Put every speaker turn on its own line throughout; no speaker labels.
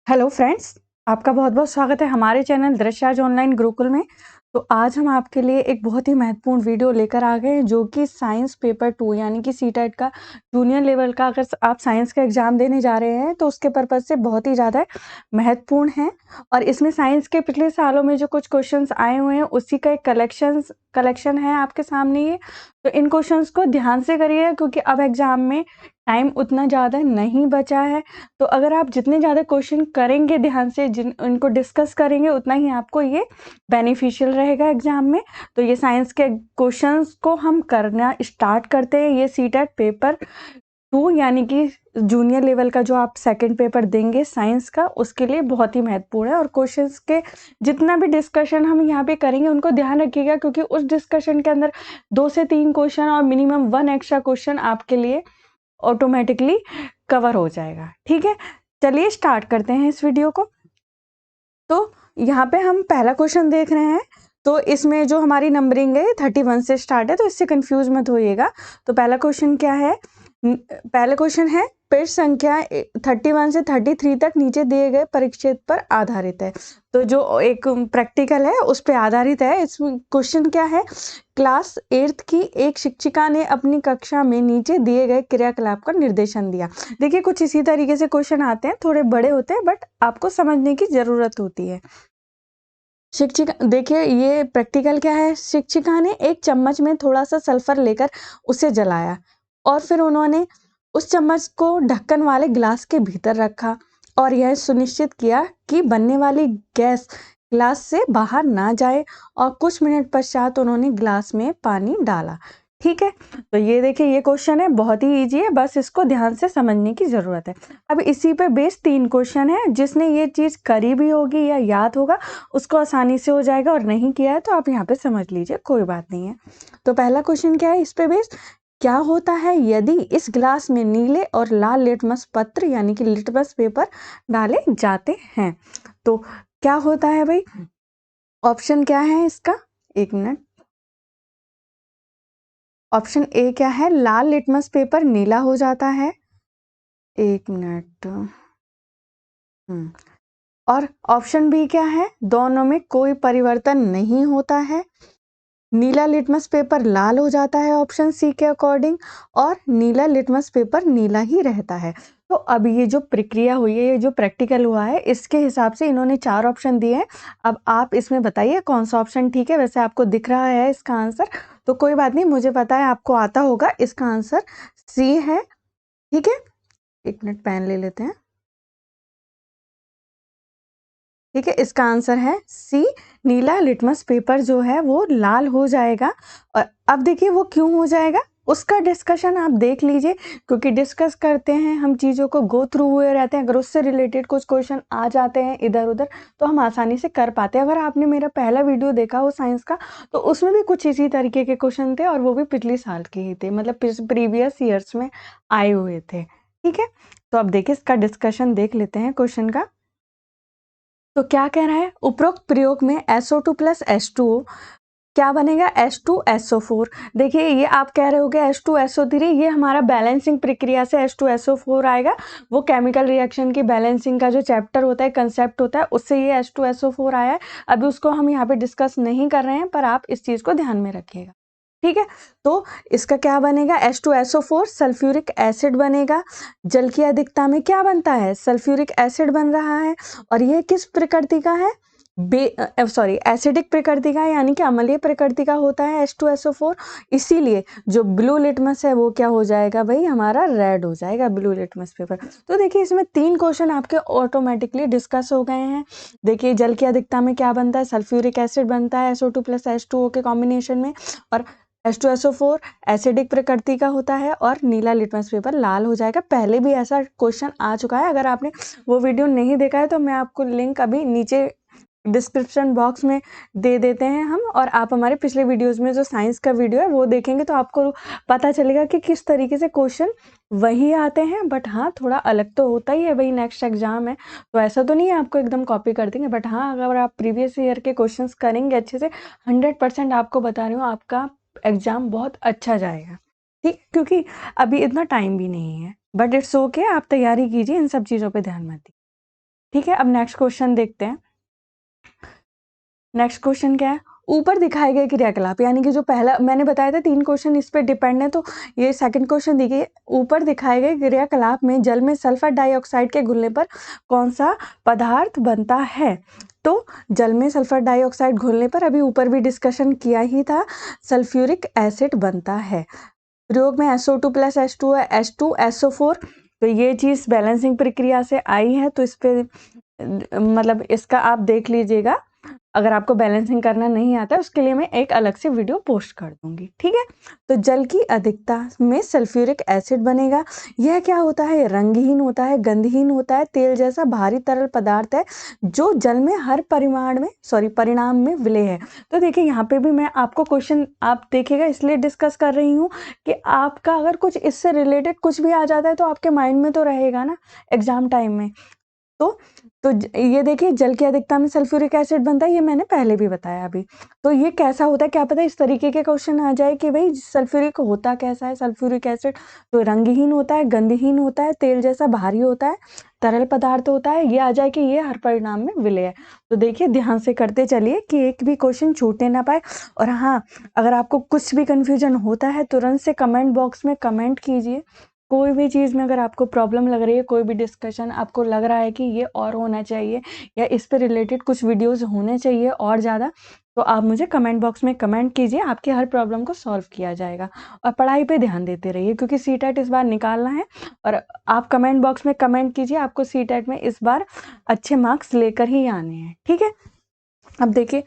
Hello friends, आपका बहुत-बहुत स्वागत है हमारे चैनल दृश्याज ऑनलाइन गुरुकुल में। तो आज हम आपके लिए एक बहुत ही महत्वपूर्ण वीडियो लेकर आ गए हैं जो कि साइंस पेपर 2 यानी कि सीटेट का जूनियर लेवल का अगर आप साइंस का एग्ज़ाम देने जा रहे हैं तो उसके पर्पज़ से बहुत ही ज़्यादा महत्वपूर्ण है। और इसमें साइंस के पिछले सालों में जो कुछ क्वेश्चंस आए हुए हैं उसी का एक कलेक्शन है आपके सामने ये। तो इन क्वेश्चंस को ध्यान से करिए क्योंकि अब एग्ज़ाम में टाइम उतना ज़्यादा नहीं बचा है। तो अगर आप जितने ज़्यादा क्वेश्चन करेंगे ध्यान से इनको डिस्कस करेंगे उतना ही आपको ये बेनिफिशियल रहेगा एग्जाम में। तो ये साइंस के क्वेश्चंस को हम करना स्टार्ट करते हैं। ये सीटेट पेपर 2 यानी कि जूनियर लेवल का जो आप सेकंड पेपर देंगे साइंस का उसके लिए बहुत ही महत्वपूर्ण है। और क्वेश्चंस के जितना भी डिस्कशन हम यहाँ पे करेंगे उनको ध्यान रखिएगा क्योंकि उस डिस्कशन के अंदर 2 से 3 क्वेश्चन और मिनिमम 1 एक्स्ट्रा क्वेश्चन आपके लिए ऑटोमेटिकली कवर हो जाएगा। ठीक है, चलिए स्टार्ट करते हैं इस वीडियो को। तो यहाँ पे हम पहला क्वेश्चन देख रहे हैं। तो इसमें जो हमारी नंबरिंग है 31 से स्टार्ट है, तो इससे कंफ्यूज मत होइएगा। तो पहला क्वेश्चन क्या है? पहला क्वेश्चन है पृष्ठ संख्या 31 से 33 तक नीचे दिए गए परिच्छेद पर आधारित है। तो जो एक प्रैक्टिकल है उस पर आधारित है। इस क्वेश्चन क्या है? क्लास 8th की एक शिक्षिका ने अपनी कक्षा में नीचे दिए गए क्रियाकलाप का निर्देशन दिया। देखिए कुछ इसी तरीके से क्वेश्चन आते हैं, थोड़े बड़े होते हैं बट आपको समझने की जरूरत होती है। शिक्षिका देखिए ये प्रैक्टिकल क्या है? शिक्षिका ने एक चम्मच में थोड़ा सा सल्फर लेकर उसे जलाया और फिर उन्होंने उस चम्मच को ढक्कन वाले गिलास के भीतर रखा और यह सुनिश्चित किया कि बनने वाली गैस गिलास से बाहर ना जाए। और कुछ मिनट पश्चात उन्होंने गिलास में पानी डाला। ठीक है, तो ये देखिए ये क्वेश्चन है, बहुत ही इजी है, बस इसको ध्यान से समझने की जरूरत है। अब इसी पे बेस 3 क्वेश्चन है। जिसने ये चीज करी भी होगी या याद होगा उसको आसानी से हो जाएगा, और नहीं किया है तो आप यहाँ पे समझ लीजिए, कोई बात नहीं है। तो पहला क्वेश्चन क्या है इस पे बेस? क्या होता है यदि इस ग्लास में नीले और लाल लिटमस पत्र यानी कि लिटमस पेपर डाले जाते हैं? तो क्या होता है भाई? ऑप्शन क्या है इसका? एक मिनट। ऑप्शन ए क्या है? लाल लिटमस पेपर नीला हो जाता है। एक मिनट। और ऑप्शन बी क्या है? दोनों में कोई परिवर्तन नहीं होता है। नीला लिटमस पेपर लाल हो जाता है ऑप्शन सी के अकॉर्डिंग, और नीला लिटमस पेपर नीला ही रहता है। तो अब ये जो प्रक्रिया हुई है, ये जो प्रैक्टिकल हुआ है, इसके हिसाब से इन्होंने 4 ऑप्शन दिए हैं। अब आप इसमें बताइए कौन सा ऑप्शन ठीक है। वैसे आपको दिख रहा है इसका आंसर, तो कोई बात नहीं, मुझे पता है आपको आता होगा। इसका आंसर सी है। ठीक है, एक मिनट पेन ले लेते हैं। ठीक है, इसका आंसर है सी। नीला लिटमस पेपर जो है वो लाल हो जाएगा। और अब देखिए वो क्यों हो जाएगा उसका डिस्कशन आप देख लीजिए, क्योंकि डिस्कस करते हैं हम चीज़ों को, गो थ्रू हुए रहते हैं। अगर उससे रिलेटेड कुछ क्वेश्चन आ जाते हैं इधर उधर तो हम आसानी से कर पाते हैं। अगर आपने मेरा पहला वीडियो देखा हो साइंस का तो उसमें भी कुछ इसी तरीके के क्वेश्चन थे, और वो भी पिछले साल के ही थे, मतलब प्रीवियस ईयर्स में आए हुए थे। ठीक है, तो अब देखिए इसका डिस्कशन देख लेते हैं क्वेश्चन का। तो क्या कह रहा है? उपरोक्त प्रयोग में SO2 प्लस H2O क्या बनेगा? H2SO4। देखिए ये आप कह रहे होगे H2SO3, ये हमारा बैलेंसिंग प्रक्रिया से H2SO4 आएगा। वो केमिकल रिएक्शन की बैलेंसिंग का जो चैप्टर होता है, कंसेप्ट होता है, उससे ये H2SO4 आया है। अभी उसको हम यहाँ पे डिस्कस नहीं कर रहे हैं, पर आप इस चीज़ को ध्यान में रखिएगा। ठीक है, तो इसका क्या बनेगा? H2SO4 सल्फ्यूरिक एसिड बनेगा। जल की अधिकता में क्या बनता है? सल्फ्यूरिक एसिड बन रहा है। और ये किस प्रकृति का है? एसिडिक प्रकृति का, यानी कि अम्लीय प्रकृति का होता है H2SO4। इसीलिए जो ब्लू लिटमस है वो क्या हो जाएगा भाई? हमारा रेड हो जाएगा ब्लू लिटमस पेपर। तो देखिए इसमें 3 क्वेश्चन आपके ऑटोमेटिकली डिस्कस हो गए हैं। देखिए जल की अधिकता में क्या बनता है? सल्फ्यूरिक एसिड बनता है SO2 प्लस H2O के कॉम्बिनेशन में। और H2SO4 एसिडिक प्रकृति का होता है, और नीला लिटमस पेपर लाल हो जाएगा। पहले भी ऐसा क्वेश्चन आ चुका है। अगर आपने वो वीडियो नहीं देखा है तो मैं आपको लिंक अभी नीचे डिस्क्रिप्शन बॉक्स में दे देते हैं हम, और आप हमारे पिछले वीडियोस में जो साइंस का वीडियो है वो देखेंगे तो आपको पता चलेगा कि किस तरीके से क्वेश्चन वही आते हैं। बट हाँ, थोड़ा अलग तो होता ही है भाई, नेक्स्ट एग्जाम है तो ऐसा तो नहीं है आपको एकदम कॉपी कर देंगे। बट हाँ, अगर आप प्रीवियस ईयर के क्वेश्चंस करेंगे अच्छे से, 100% आपको बता रही हूँ आपका एग्जाम बहुत अच्छा जाएगा। ठीक, क्योंकि अभी इतना टाइम भी नहीं है। बट इट्स ओके, आप तैयारी कीजिए, इन सब चीज़ों पर ध्यान मत दीजिए। ठीक है, अब नेक्स्ट क्वेश्चन देखते हैं। नेक्स्ट क्वेश्चन क्या है, ऊपर दिखाए गए क्रियाकलाप, यानी कि जो पहला मैंने बताया था 3 क्वेश्चन इस पे डिपेंड है, तो ये सेकंड क्वेश्चन देखिए, ऊपर दिखाए गए क्रियाकलाप में जल में सल्फर डाइऑक्साइड के घुलने पर कौन सा पदार्थ बनता है। तो जल में सल्फर डाइऑक्साइड घुलने पर अभी ऊपर भी डिस्कशन किया ही था, सल्फ्यूरिक एसिड बनता है। प्रयोग में SO2 प्लस H2 है, H2 SO4, तो ये चीज़ बैलेंसिंग प्रक्रिया से आई है, तो इस पे मतलब इसका आप देख लीजिएगा। अगर आपको बैलेंसिंग करना नहीं आता है उसके लिए मैं एक अलग से वीडियो पोस्ट कर दूंगी, ठीक है। तो जल की अधिकता में सल्फ्यूरिक एसिड बनेगा। यह क्या होता है, रंगहीन होता है, गंधहीन होता है, तेल जैसा भारी तरल पदार्थ है जो जल में हर परिणाम में विलय है। तो देखिए यहाँ पे भी मैं आपको क्वेश्चन आप देखिएगा इसलिए डिस्कस कर रही हूँ कि आपका अगर कुछ इससे रिलेटेड कुछ भी आ जाता है तो आपके माइंड में तो रहेगा ना एग्जाम टाइम में। तो ये देखिए जल की अधिकता में सल्फ्यूरिक एसिड बनता है, ये मैंने पहले भी बताया अभी। तो ये कैसा होता है क्या पता इस तरीके के क्वेश्चन आ जाए कि भाई सल्फ्यूरिक होता कैसा है सल्फ्यूरिक एसिड। तो रंगहीन होता है, गंधहीन होता है, तेल जैसा भारी होता है, तरल पदार्थ होता है, ये आ जाए कि ये हर परिणाम में विलय है। तो देखिए ध्यान से करते चलिए कि एक भी क्वेश्चन छूटने ना पाए। और हाँ, अगर आपको कुछ भी कंफ्यूजन होता है तुरंत से कमेंट बॉक्स में कमेंट कीजिए। कोई भी चीज़ में अगर आपको प्रॉब्लम लग रही है, कोई भी डिस्कशन आपको लग रहा है कि ये और होना चाहिए या इस पे रिलेटेड कुछ वीडियोस होने चाहिए और ज़्यादा, तो आप मुझे कमेंट बॉक्स में कमेंट कीजिए, आपकी हर प्रॉब्लम को सॉल्व किया जाएगा। और पढ़ाई पे ध्यान देते रहिए क्योंकि सीटेट इस बार निकालना है और आप कमेंट बॉक्स में कमेंट कीजिए, आपको सीटेट में इस बार अच्छे मार्क्स लेकर ही आने हैं, ठीक है। अब देखिए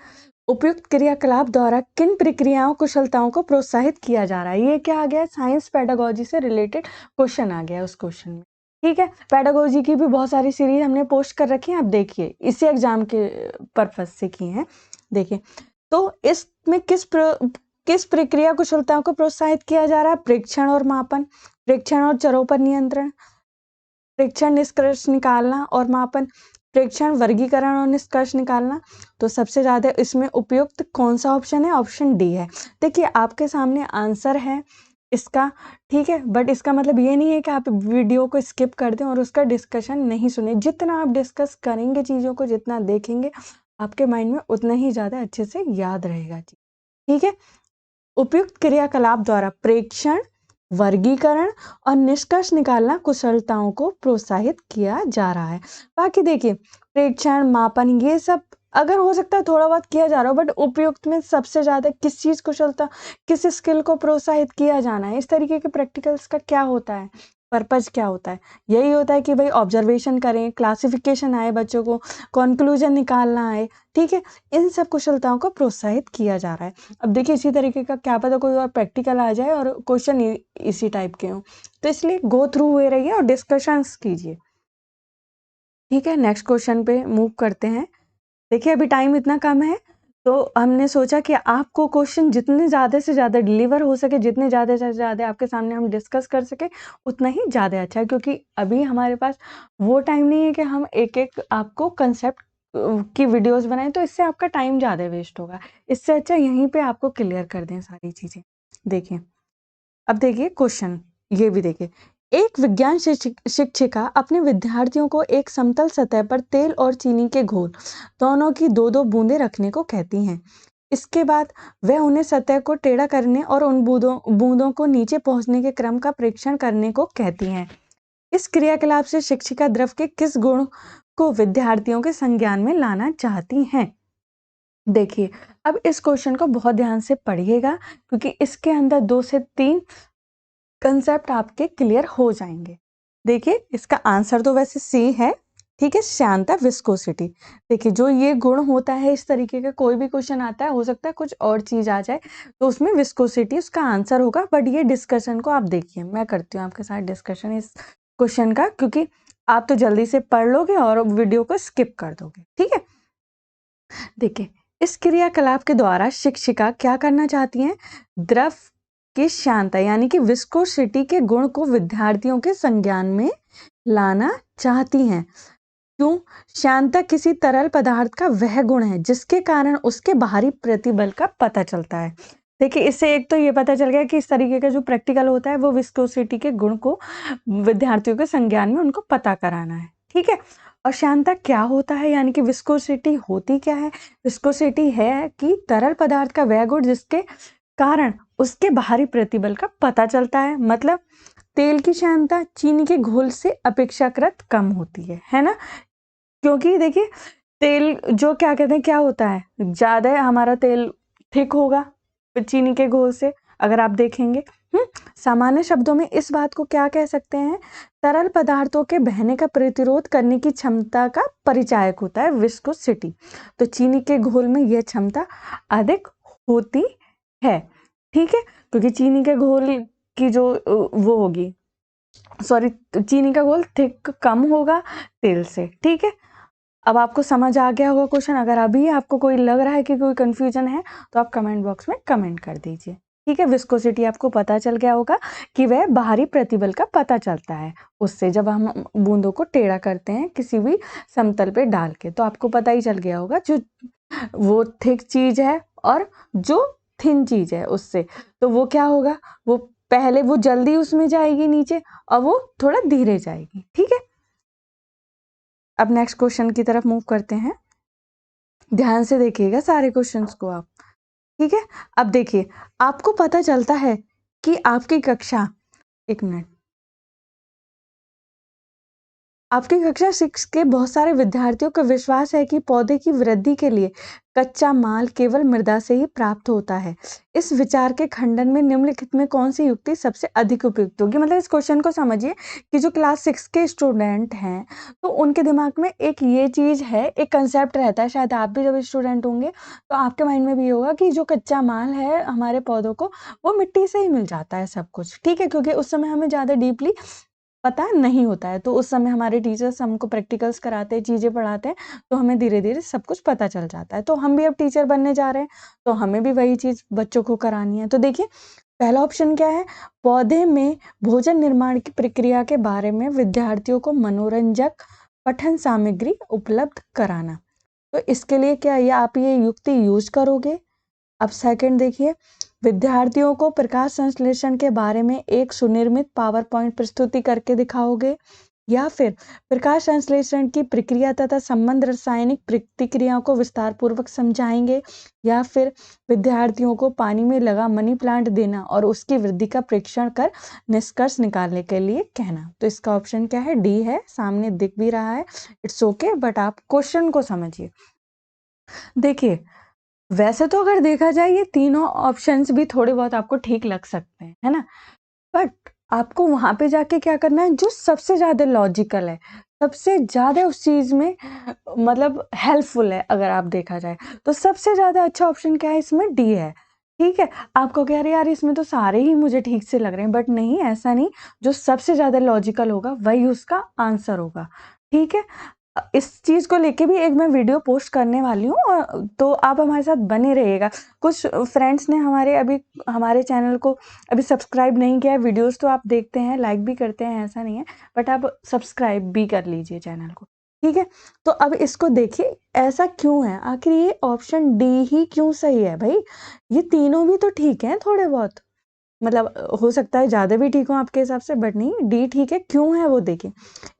उपयुक्त क्रियाकलाप द्वारा किन प्रक्रियाओं कुशलताओं को प्रोत्साहित किया जा रहा है। ये क्या आ गया, साइंस पेडागोजी से रिलेटेड क्वेश्चन आ गया उस क्वेश्चन में, ठीक है। पेडागोजी की भी बहुत सारी सीरीज हमने पोस्ट कर रखी है, आप देखिए इसी एग्जाम के पर्पज से की हैं। देखिए तो इसमें किस प्रक्रिया कुशलताओं को प्रोत्साहित किया जा रहा है, प्रेक्षण और मापन, प्रेक्षण और चरों पर नियंत्रण, प्रेक्षण निष्कर्ष निकालना और मापन, प्रेक्षण वर्गीकरण और निष्कर्ष निकालना। तो सबसे ज्यादा इसमें उपयुक्त कौन सा ऑप्शन है, ऑप्शन डी है। देखिए आपके सामने आंसर है इसका, ठीक है, बट इसका मतलब ये नहीं है कि आप वीडियो को स्किप कर दें और उसका डिस्कशन नहीं सुने। जितना आप डिस्कस करेंगे चीजों को, जितना देखेंगे, आपके माइंड में उतना ही ज्यादा अच्छे से याद रहेगा, ठीक है। उपयुक्त क्रियाकलाप द्वारा प्रेक्षण, वर्गीकरण और निष्कर्ष निकालना कुशलताओं को प्रोत्साहित किया जा रहा है। बाकी देखिए प्रेक्षण, मापन, ये सब अगर हो सकता है थोड़ा बहुत किया जा रहा हो, बट उपयुक्त में सबसे ज्यादा किस चीज कुशलता, किस स्किल को प्रोत्साहित किया जाना है। इस तरीके के प्रैक्टिकल्स का क्या होता है, पर्पज क्या होता है, यही होता है कि भाई ऑब्जर्वेशन करें, क्लासिफिकेशन आए, बच्चों को कंक्लूजन निकालना आए, ठीक है। इन सब कुशलताओं को प्रोत्साहित किया जा रहा है। अब देखिए इसी तरीके का क्या पता कोई और प्रैक्टिकल आ जाए और क्वेश्चन इसी टाइप के हों, तो इसलिए गो थ्रू हुए रहिए और डिस्कशंस कीजिए, ठीक है। नेक्स्ट क्वेश्चन पे मूव करते हैं। देखिए अभी टाइम इतना कम है तो हमने सोचा कि आपको क्वेश्चन जितने ज़्यादा से ज़्यादा डिलीवर हो सके, जितने ज़्यादा से ज़्यादा आपके सामने हम डिस्कस कर सके, उतना ही ज़्यादा अच्छा है। क्योंकि अभी हमारे पास वो टाइम नहीं है कि हम एक एक आपको कंसेप्ट की वीडियोस बनाएं, तो इससे आपका टाइम ज़्यादा वेस्ट होगा। इससे अच्छा यहीं पे आपको क्लियर कर दें सारी चीज़ें। देखिए अब देखिए क्वेश्चन ये भी देखिए, एक विज्ञान शिक्षिका अपने विद्यार्थियों को एक समतल सतह पर तेल और चीनी के घोल दोनों की 2-2 बूंदें रखने को कहती हैं। इसके बाद वह उन्हें सतह को टेढ़ा करने और उन बूंदों को नीचे पहुंचने के क्रम का परीक्षण करने को कहती हैं। इस क्रियाकलाप से शिक्षिका द्रव के किस गुण को विद्यार्थियों के संज्ञान में लाना चाहती हैं। देखिए अब इस क्वेश्चन को बहुत ध्यान से पढ़िएगा क्योंकि इसके अंदर 2 से 3 कंसेप्ट आपके क्लियर हो जाएंगे। देखिए इसका आंसर तो वैसे सी है, ठीक है, श्यानता, विस्कोसिटी। देखिए जो ये गुण होता है, इस तरीके का कोई भी क्वेश्चन आता है, हो सकता है कुछ और चीज आ जाए, तो उसमें विस्कोसिटी उसका आंसर होगा। बट ये डिस्कशन को आप देखिए, मैं करती हूँ आपके साथ डिस्कशन इस क्वेश्चन का, क्योंकि आप तो जल्दी से पढ़ लोगे और वीडियो को स्किप कर दोगे, ठीक है। देखिए इस क्रियाकलाप के द्वारा शिक्षिका क्या करना चाहती हैं, द्रव की श्यानता यानी कि विस्कोसिटी के गुण को विद्यार्थियों के संज्ञान में लाना चाहती हैं। क्यों, श्यानता किसी तरल पदार्थ का वह गुण है जिसके कारण उसके बाहरी प्रतिबल का पता चलता है। देखिए इससे एक तो ये पता चल गया कि इस तरीके का जो प्रैक्टिकल होता है वो विस्कोसिटी के गुण को विद्यार्थियों के संज्ञान में उनको पता कराना है, ठीक है। अश्यांता क्या होता है यानी कि विस्कोसिटी होती क्या है? विस्कोसिटी है कि तरल पदार्थ का वह गुण जिसके कारण उसके बाहरी प्रतिबल का पता चलता है। मतलब तेल की श्यानता चीनी के घोल से अपेक्षाकृत कम होती है ना? क्योंकि देखिए तेल जो क्या कहते हैं क्या होता है, ज्यादा हमारा तेल थिक होगा चीनी के घोल से, अगर आप देखेंगे। सामान्य शब्दों में इस बात को क्या कह सकते हैं? तरल पदार्थों के बहने का प्रतिरोध करने की क्षमता का परिचायक होता है विस्कोसिटी। तो चीनी के घोल में यह क्षमता अधिक होती है, ठीक है, क्योंकि चीनी के घोल की जो वो होगी, सॉरी, चीनी का घोल थिक कम होगा तेल से, ठीक है। अब आपको समझ आ गया होगा क्वेश्चन। अगर अभी आपको कोई लग रहा है कि कोई कंफ्यूजन है तो आप कमेंट बॉक्स में कमेंट कर दीजिए, ठीक है। विस्कोसिटी आपको पता चल गया होगा कि वह बाहरी प्रतिबल का पता चलता है उससे, जब हम बूंदों को टेढ़ा करते हैं किसी भी समतल पे डाल के, तो आपको पता ही चल गया होगा जो वो थिक चीज है और जो थिन चीज है उससे, तो वो क्या होगा, वो पहले वो जल्दी उसमें जाएगी नीचे और वो थोड़ा धीरे जाएगी, ठीक है। अब नेक्स्ट क्वेश्चन की तरफ मूव करते हैं। ध्यान से देखिएगा सारे क्वेश्चंस को आप, ठीक है। अब देखिए आपको पता चलता है कि आपकी कक्षा, एक मिनट, आपकी कक्षा 6 के बहुत सारे विद्यार्थियों का विश्वास है कि पौधे की वृद्धि के लिए कच्चा माल केवल मृदा से ही प्राप्त होता है। इस विचार के खंडन में निम्नलिखित में कौन सी युक्ति सबसे अधिक उपयुक्त होगी? मतलब इस क्वेश्चन को समझिए कि जो क्लास 6 के स्टूडेंट हैं तो उनके दिमाग में एक ये चीज है, एक कंसेप्ट रहता है, शायद आप भी जब स्टूडेंट होंगे तो आपके माइंड में भी होगा कि जो कच्चा माल है हमारे पौधों को वो मिट्टी से ही मिल जाता है सब कुछ, ठीक है, क्योंकि उस समय हमें ज्यादा डीपली पता नहीं होता है। तो उस समय हमारे टीचर्स हमको प्रैक्टिकल्स कराते हैं, चीजें पढ़ाते हैं, तो हमें धीरे धीरे सब कुछ पता चल जाता है। तो हम भी अब टीचर बनने जा रहे हैं तो हमें भी वही चीज बच्चों को करानी है। तो देखिए पहला ऑप्शन क्या है, पौधे में भोजन निर्माण की प्रक्रिया के बारे में विद्यार्थियों को मनोरंजक पठन सामग्री उपलब्ध कराना। तो इसके लिए क्या ये आप ये युक्ति यूज करोगे? अब सेकंड देखिए, विद्यार्थियों को प्रकाश संश्लेषण के बारे में एक सुनिर्मित पावर पॉइंट प्रस्तुति करके दिखाओगे, या फिर प्रकाश संश्लेषण की प्रक्रिया तथा संबंध रासायनिक प्रतिक्रियाओं को विस्तार पूर्वक समझाएंगे, या फिर विद्यार्थियों को पानी में लगा मनी प्लांट देना और उसकी वृद्धि का परीक्षण कर निष्कर्ष निकालने के लिए कहना। तो इसका ऑप्शन क्या है? डी है, सामने दिख भी रहा है, इट्स ओके, बट आप क्वेश्चन को समझिए। देखिए वैसे तो अगर देखा जाए ये तीनों ऑप्शंस भी थोड़े बहुत आपको ठीक लग सकते हैं, है ना, बट आपको वहां पे जाके क्या करना है, जो सबसे ज्यादा लॉजिकल है, सबसे ज्यादा उस चीज में मतलब हेल्पफुल है, अगर आप देखा जाए तो सबसे ज्यादा अच्छा ऑप्शन क्या है इसमें? डी है, ठीक है। आपको कह रहे यार इसमें तो सारे ही मुझे ठीक से लग रहे हैं, बट नहीं, ऐसा नहीं, जो सबसे ज्यादा लॉजिकल होगा वही उसका आंसर होगा, ठीक है। इस चीज को लेके भी एक मैं वीडियो पोस्ट करने वाली हूँ, तो आप हमारे साथ बने रहिएगा। कुछ फ्रेंड्स ने हमारे अभी हमारे चैनल को अभी सब्सक्राइब नहीं किया है, वीडियोस तो आप देखते हैं, लाइक भी करते हैं, ऐसा नहीं है, बट आप सब्सक्राइब भी कर लीजिए चैनल को, ठीक है। तो अब इसको देखिए ऐसा क्यों है, आखिर ये ऑप्शन डी ही क्यों सही है भाई? ये तीनों भी तो ठीक है थोड़े बहुत, मतलब हो सकता है ज्यादा भी ठीक हो आपके हिसाब से, बट नहीं, डी ठीक है। क्यों है वो देखिए।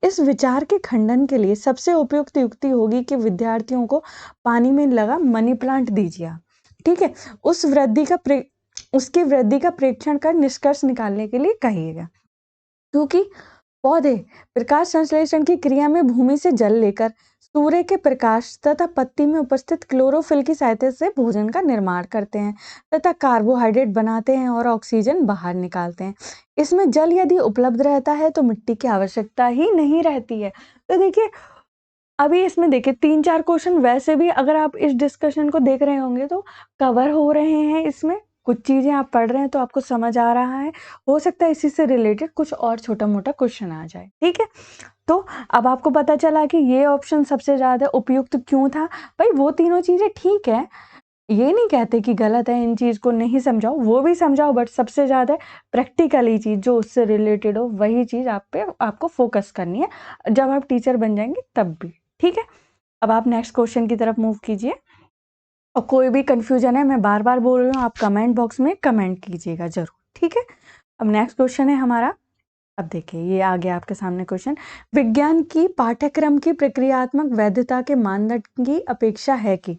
इस विचार के खंडन के लिए सबसे उपयुक्त युक्ति होगी कि विद्यार्थियों को पानी में लगा मनी प्लांट दीजिए आप, ठीक है, उसकी वृद्धि का प्रेक्षण कर निष्कर्ष निकालने के लिए कहिएगा, क्योंकि पौधे प्रकाश संश्लेषण की क्रिया में भूमि से जल लेकर सूर्य के प्रकाश तथा पत्ती में उपस्थित क्लोरोफिल की सहायता से भोजन का निर्माण करते हैं तथा कार्बोहाइड्रेट बनाते हैं और ऑक्सीजन बाहर निकालते हैं। इसमें जल यदि उपलब्ध रहता है तो मिट्टी की आवश्यकता ही नहीं रहती है। तो देखिए अभी इसमें देखिए 3-4 क्वेश्चन वैसे भी अगर आप इस डिस्कशन को देख रहे होंगे तो कवर हो रहे हैं, इसमें कुछ चीजें आप पढ़ रहे हैं तो आपको समझ आ रहा है, हो सकता है इसी से रिलेटेड कुछ और छोटा मोटा क्वेश्चन आ जाए, ठीक है। तो अब आपको पता चला कि ये ऑप्शन सबसे ज्यादा उपयुक्त क्यों था। भाई वो तीनों चीजें ठीक है, ये नहीं कहते कि गलत है, इन चीज को नहीं समझाओ, वो भी समझाओ, बट सबसे ज्यादा प्रैक्टिकली चीज जो उससे रिलेटेड हो वही चीज आप पे आपको फोकस करनी है, जब आप टीचर बन जाएंगे तब भी, ठीक है। अब आप नेक्स्ट क्वेश्चन की तरफ मूव कीजिए, और कोई भी कंफ्यूजन है, मैं बार बार बोल रही हूँ, आप कमेंट बॉक्स में कमेंट कीजिएगा जरूर, ठीक है। अब नेक्स्ट क्वेश्चन है हमारा, अब देखिए ये आ गया आपके सामने क्वेश्चन। विज्ञान की पाठ्यक्रम की प्रक्रियात्मक वैधता के मानदंड की अपेक्षा है कि,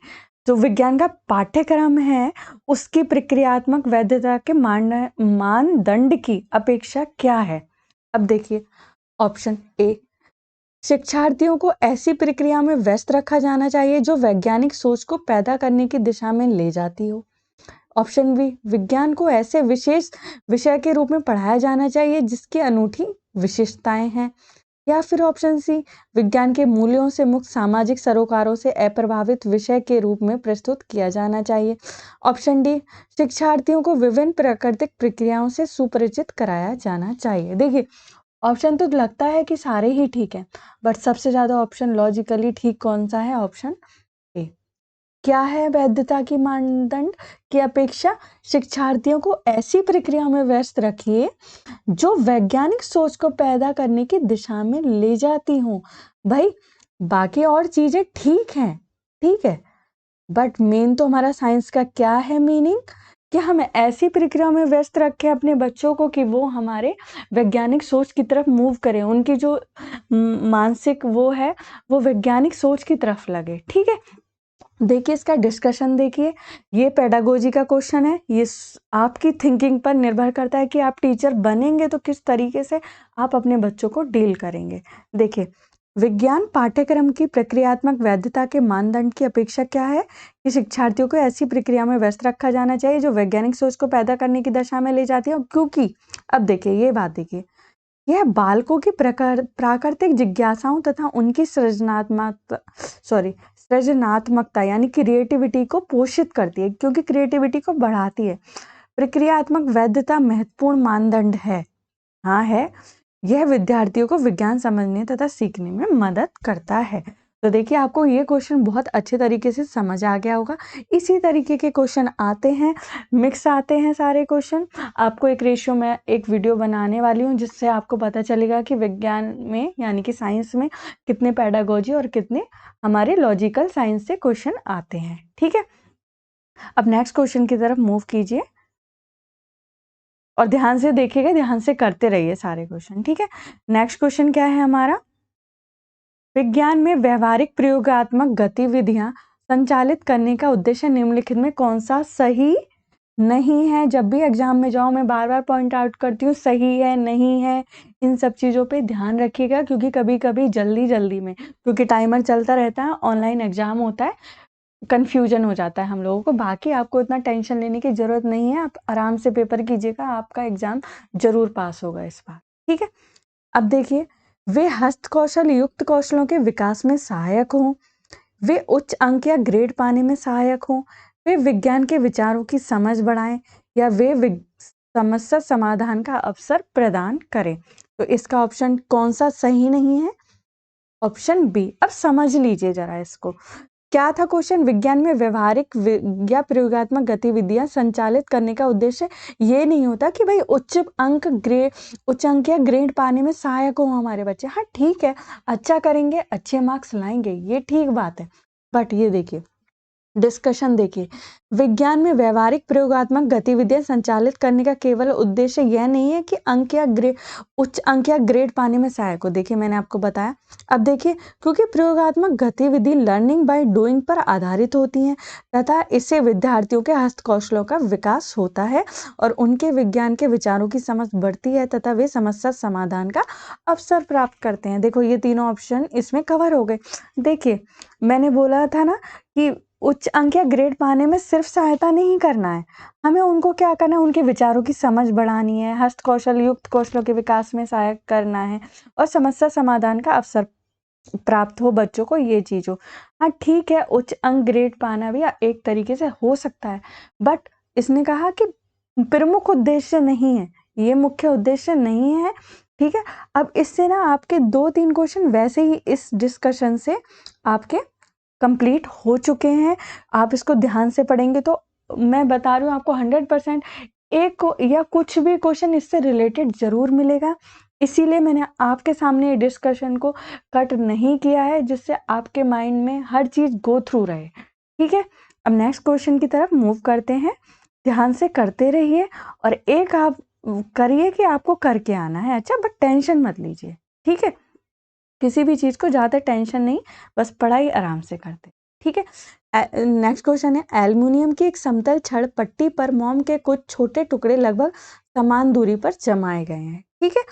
जो विज्ञान का पाठ्यक्रम है उसकी प्रक्रियात्मक वैधता के मानदंड की अपेक्षा क्या है। अब देखिए ऑप्शन ए, शिक्षार्थियों को ऐसी प्रक्रिया में व्यस्त रखा जाना चाहिए जो वैज्ञानिक सोच को पैदा करने की दिशा में ले जाती हो। ऑप्शन बी, विज्ञान को ऐसे विशेष विषय के रूप में पढ़ाया जाना चाहिए जिसकी अनूठी विशेषताएं हैं। या फिर ऑप्शन सी, विज्ञान के मूल्यों से मुक्त सामाजिक सरोकारों से अप्रभावित विषय के रूप में प्रस्तुत किया जाना चाहिए। ऑप्शन डी, शिक्षार्थियों को विभिन्न प्राकृतिक प्रक्रियाओं से सुपरिचित कराया जाना चाहिए। देखिए ऑप्शन तो लगता है कि सारे ही ठीक है, बट सबसे ज्यादा ऑप्शन लॉजिकली ठीक कौन सा है, ऑप्शन ए। क्या है वैधता की मानदंड की अपेक्षा, शिक्षार्थियों को ऐसी प्रक्रिया में व्यस्त रखिए जो वैज्ञानिक सोच को पैदा करने की दिशा में ले जाती हूँ। भाई बाकी और चीजें ठीक हैं, ठीक है, बट मेन तो हमारा साइंस का क्या है मीनिंग, कि हम ऐसी प्रक्रिया में व्यस्त रखें अपने बच्चों को कि वो हमारे वैज्ञानिक सोच की तरफ मूव करें, उनकी जो मानसिक वो है वो वैज्ञानिक सोच की तरफ लगे। ठीक है, देखिए इसका डिस्कशन देखिए, ये पेडागोजी का क्वेश्चन है, ये आपकी थिंकिंग पर निर्भर करता है कि आप टीचर बनेंगे तो किस तरीके से आप अपने बच्चों को डील करेंगे। देखिए विज्ञान पाठ्यक्रम की प्रक्रियात्मक वैधता के मानदंड की अपेक्षा क्या है, कि शिक्षार्थियों को ऐसी प्रक्रिया में व्यस्त रखा जाना चाहिए जो वैज्ञानिक सोच को पैदा करने की दशा में ले जाती है। क्योंकि अब देखिए ये बात देखिए, यह बालकों की प्राकृतिक जिज्ञासाओं तथा उनकी सृजनात्मकता यानी क्रिएटिविटी को पोषित करती है, क्योंकि क्रिएटिविटी को बढ़ाती है। प्रक्रियात्मक वैधता महत्वपूर्ण मानदंड है, हाँ है, यह विद्यार्थियों को विज्ञान समझने तथा सीखने में मदद करता है। तो देखिए आपको ये क्वेश्चन बहुत अच्छे तरीके से समझ आ गया होगा। इसी तरीके के क्वेश्चन आते हैं, मिक्स आते हैं सारे क्वेश्चन। आपको एक रेशियो में एक वीडियो बनाने वाली हूँ जिससे आपको पता चलेगा कि विज्ञान में यानी कि साइंस में कितने पेडागोजी और कितने हमारे लॉजिकल साइंस से क्वेश्चन आते हैं। ठीक है, अब नेक्स्ट क्वेश्चन की तरफ मूव कीजिए और ध्यान से देखिएगा, ध्यान से करते रहिए सारे क्वेश्चन। ठीक है, नेक्स्ट क्वेश्चन क्या है हमारा, विज्ञान में व्यवहारिक प्रयोगात्मक गतिविधियां संचालित करने का उद्देश्य निम्नलिखित में कौन सा सही नहीं है। जब भी एग्जाम में जाओ मैं बार बार पॉइंट आउट करती हूँ, सही है नहीं है, इन सब चीज़ों पे ध्यान रखिएगा, क्योंकि कभी कभी जल्दी में, क्योंकि टाइमर चलता रहता है, ऑनलाइन एग्जाम होता है, कंफ्यूजन हो जाता है हम लोगों को। बाकी आपको इतना टेंशन लेने की जरूरत नहीं है, आप आराम से पेपर कीजिएगा, आपका एग्जाम जरूर पास होगा इस बार। ठीक है, अब देखिए, वे हस्तकौशल युक्त कौशलों के विकास में सहायक हों, वे उच्च अंक या ग्रेड पाने में सहायक हों, वे विज्ञान के विचारों की समझ बढ़ाएं, या वे समस्या समाधान का अवसर प्रदान करें। तो इसका ऑप्शन कौन सा सही नहीं है, ऑप्शन बी। अब समझ लीजिए जरा इसको, क्या था क्वेश्चन, विज्ञान में व्यवहारिक या प्रयोगात्मक गतिविधियां संचालित करने का उद्देश्य ये नहीं होता कि भाई उच्च अंक या ग्रेड पाने में सहायक हो हमारे बच्चे। हाँ ठीक है, अच्छा करेंगे, अच्छे मार्क्स लाएंगे, ये ठीक बात है, बट ये देखिए डिस्कशन देखिए, विज्ञान में व्यवहारिक प्रयोगात्मक गतिविधियां संचालित करने का केवल उद्देश्य यह नहीं है कि उच्च अंक या ग्रेड पाने में सहायक हो। देखिए मैंने आपको बताया, अब देखिए, क्योंकि प्रयोगात्मक गतिविधि लर्निंग बाय डूइंग पर आधारित होती हैं तथा इससे विद्यार्थियों के हस्तकौशलों का विकास होता है और उनके विज्ञान के विचारों की समझ बढ़ती है तथा वे समस्या समाधान का अवसर प्राप्त करते हैं। देखो ये तीनों ऑप्शन इसमें कवर हो गए। देखिए मैंने बोला था ना कि उच्च अंक या ग्रेड पाने में सिर्फ सहायता नहीं करना है, हमें उनको क्या करना है, उनके विचारों की समझ बढ़ानी है, हस्तकौशल युक्त कौशलों के विकास में सहायक करना है और समस्या समाधान का अवसर प्राप्त हो बच्चों को, ये चीज हो। हाँ ठीक है, उच्च अंक ग्रेड पाना भी एक तरीके से हो सकता है, बट इसने कहा कि प्रमुख उद्देश्य नहीं है, ये मुख्य उद्देश्य नहीं है। ठीक है, अब इससे ना आपके 2-3 क्वेश्चन वैसे ही इस डिस्कशन से आपके कंप्लीट हो चुके हैं। आप इसको ध्यान से पढ़ेंगे तो मैं बता रही हूँ आपको 100% एक या कुछ भी क्वेश्चन इससे रिलेटेड जरूर मिलेगा। इसीलिए मैंने आपके सामने डिस्कशन को कट नहीं किया है, जिससे आपके माइंड में हर चीज गो थ्रू रहे। ठीक है, अब नेक्स्ट क्वेश्चन की तरफ मूव करते हैं, ध्यान से करते रहिए और एक आप करिए कि आपको करके आना है, अच्छा, बट टेंशन मत लीजिए, ठीक है। किसी भी चीज़ को ज़्यादा टेंशन नहीं, बस पढ़ाई आराम से करते, ठीक है। नेक्स्ट क्वेश्चन है, एल्युमिनियम की एक समतल छड़ पट्टी पर मोम के कुछ छोटे टुकड़े लगभग समान दूरी पर जमाए गए हैं, ठीक है।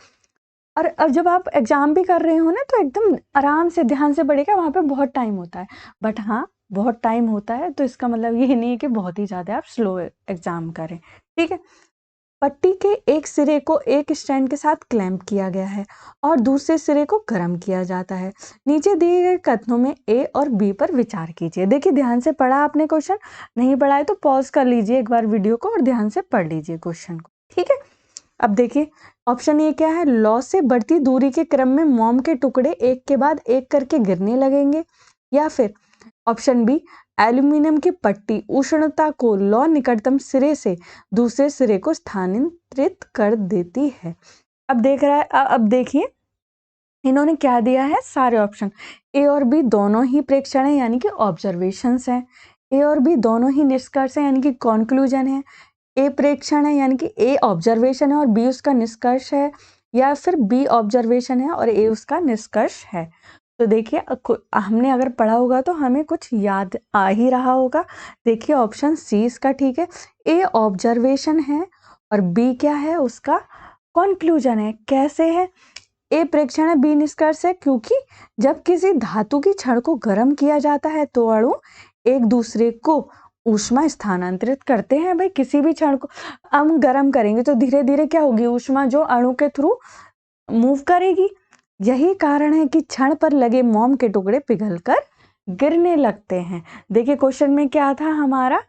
और अब जब आप एग्जाम भी कर रहे हो ना, तो एकदम आराम से ध्यान से पढ़िएगा, वहाँ पे बहुत टाइम होता है, बट हाँ बहुत टाइम होता है तो इसका मतलब ये नहीं है कि बहुत ही ज़्यादा आप स्लो एग्जाम करें, ठीक है। पट्टी के एक सिरे को एक स्टैंड के साथ क्लैंप किया गया है और दूसरे सिरे को गर्म किया जाता है। नीचे दिए गए कथनों में ए और बी पर विचार कीजिए। देखिए ध्यान से पढ़ा आपने क्वेश्चन, नहीं पढ़ा है तो पॉज कर लीजिए एक बार वीडियो को और ध्यान से पढ़ लीजिए क्वेश्चन को, ठीक है। अब देखिए ऑप्शन ए क्या है, लौ से बढ़ती दूरी के क्रम में मोम के टुकड़े एक के बाद एक करके गिरने लगेंगे, या फिर ऑप्शन बी, एल्यूमिनियम की पट्टी उष्णता को लौ निकटतम सिरे से दूसरे सिरे को स्थानांतरित कर देती है। अब देखिए इन्होंने क्या दिया है, सारे ऑप्शन ए और बी दोनों ही प्रेक्षण है यानी कि ऑब्जर्वेशंस हैं, ए और बी दोनों ही निष्कर्ष है यानी कि कंक्लूजन है, ए प्रेक्षण है यानी कि ए ऑब्जर्वेशन है और बी उसका निष्कर्ष है, या फिर बी ऑब्जर्वेशन है और ए उसका निष्कर्ष है। तो देखिए हमने अगर पढ़ा होगा तो हमें कुछ याद आ ही रहा होगा। देखिए ऑप्शन सी इसका ठीक है, ए ऑब्जर्वेशन है और बी क्या है, उसका कंक्लूजन है। कैसे है, ए प्रेक्षण है, बी निष्कर्ष है, क्योंकि जब किसी धातु की छड़ को गर्म किया जाता है तो अणु एक दूसरे को ऊष्मा स्थानांतरित करते हैं। भाई किसी भी क्षण को हम गर्म करेंगे तो धीरे धीरे क्या होगी, ऊष्मा जो अणु के थ्रू मूव करेगी। यही कारण है कि छड़ पर लगे मोम के टुकड़े पिघलकर गिरने लगते हैं। देखिए क्वेश्चन में क्या था हमारा,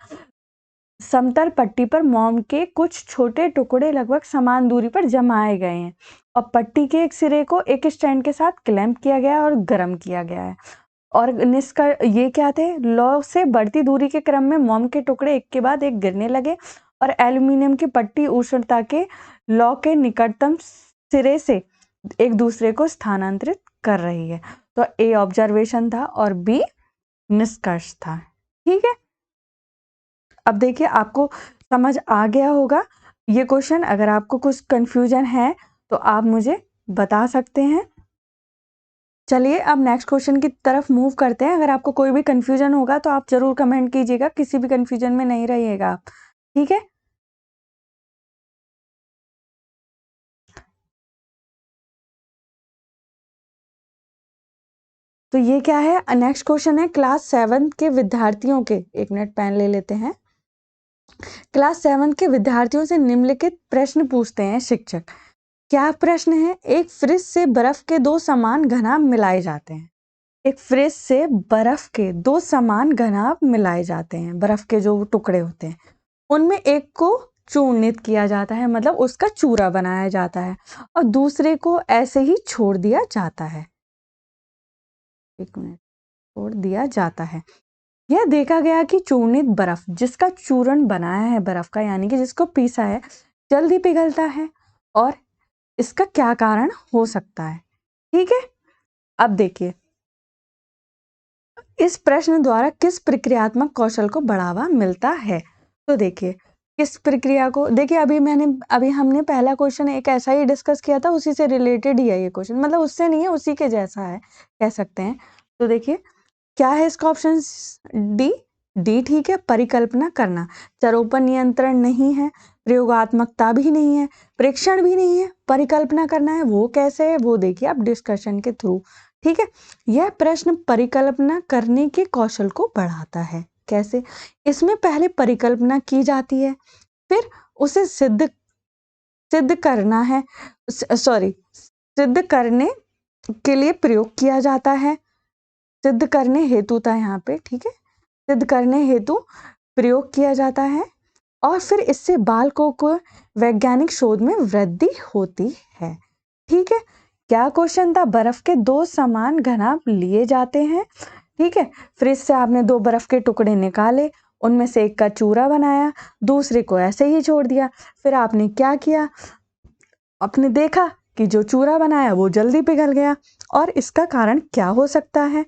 समतल पट्टी पर मोम के कुछ छोटे टुकड़े लगभग समान दूरी पर जमाए गए हैं और पट्टी के एक सिरे को एक स्टैंड के साथ क्लैंप किया गया है और गर्म किया गया है। और ये क्या थे, लौ से बढ़ती दूरी के क्रम में मोम के टुकड़े एक के बाद एक गिरने लगे और एल्यूमिनियम की पट्टी उष्णता के लौ के निकटतम सिरे से एक दूसरे को स्थानांतरित कर रही है। तो ए ऑब्जर्वेशन था और बी निष्कर्ष था, ठीक है। अब देखिए आपको समझ आ गया होगा ये क्वेश्चन। अगर आपको कुछ कंफ्यूजन है तो आप मुझे बता सकते हैं। चलिए अब नेक्स्ट क्वेश्चन की तरफ मूव करते हैं। अगर आपको कोई भी कंफ्यूजन होगा तो आप जरूर कमेंट कीजिएगा, किसी भी कंफ्यूजन में नहीं रहिएगा आप, ठीक है। तो ये क्या है, नेक्स्ट क्वेश्चन है, क्लास 7 के विद्यार्थियों के, एक मिनट पेन ले लेते हैं। क्लास 7 के विद्यार्थियों से निम्नलिखित प्रश्न पूछते हैं शिक्षक। क्या प्रश्न है, एक फ्रिज से बर्फ के दो समान घनाभ मिलाए जाते हैं। एक फ्रिज से बर्फ के दो समान घनाभ मिलाए जाते हैं, बर्फ के जो टुकड़े होते हैं उनमें एक को चूर्णित किया जाता है, मतलब उसका चूरा बनाया जाता है, और दूसरे को ऐसे ही छोड़ दिया जाता है। एक मिनट, छोड़ दिया जाता है। यह देखा गया कि चूर्णित बर्फ जिसका चूर्ण बनाया है बर्फ का, यानी कि जिसको पीसा है, जल्दी पिघलता है, और इसका क्या कारण हो सकता है, ठीक है। अब देखिए इस प्रश्न द्वारा किस प्रक्रियात्मक कौशल को बढ़ावा मिलता है। तो देखिए किस प्रक्रिया को, देखिए अभी हमने पहला क्वेश्चन एक ऐसा ही डिस्कस किया था, उसी से रिलेटेड ही है ये क्वेश्चन, मतलब उससे नहीं है, उसी के जैसा है कह सकते हैं। तो देखिए क्या है इसका ऑप्शन डी, डी ठीक है, परिकल्पना करना। चरों पर नियंत्रण नहीं है, प्रयोगात्मकता भी नहीं है, प्रेक्षण भी नहीं है, परिकल्पना करना है। वो कैसे है वो देखिए आप डिस्कशन के थ्रू, ठीक है। यह प्रश्न परिकल्पना करने के कौशल को बढ़ाता है। कैसे, इसमें पहले परिकल्पना की जाती है, फिर उसे सिद्ध करना है, सॉरी सिद्ध करने के लिए प्रयोग किया जाता है, सिद्ध करने हेतु था यहाँ पे, ठीक है, सिद्ध करने हेतु प्रयोग किया जाता है, और फिर इससे बालकों को वैज्ञानिक शोध में वृद्धि होती है, ठीक है। क्या क्वेश्चन था, बर्फ के दो समान घनाभ लिए जाते हैं, ठीक है। फ्रिज से आपने दो बर्फ के टुकड़े निकाले, उनमें से एक का चूरा बनाया, दूसरे को ऐसे ही छोड़ दिया। फिर आपने क्या किया, आपने देखा कि जो चूरा बनाया वो जल्दी पिघल गया, और इसका कारण क्या हो सकता है,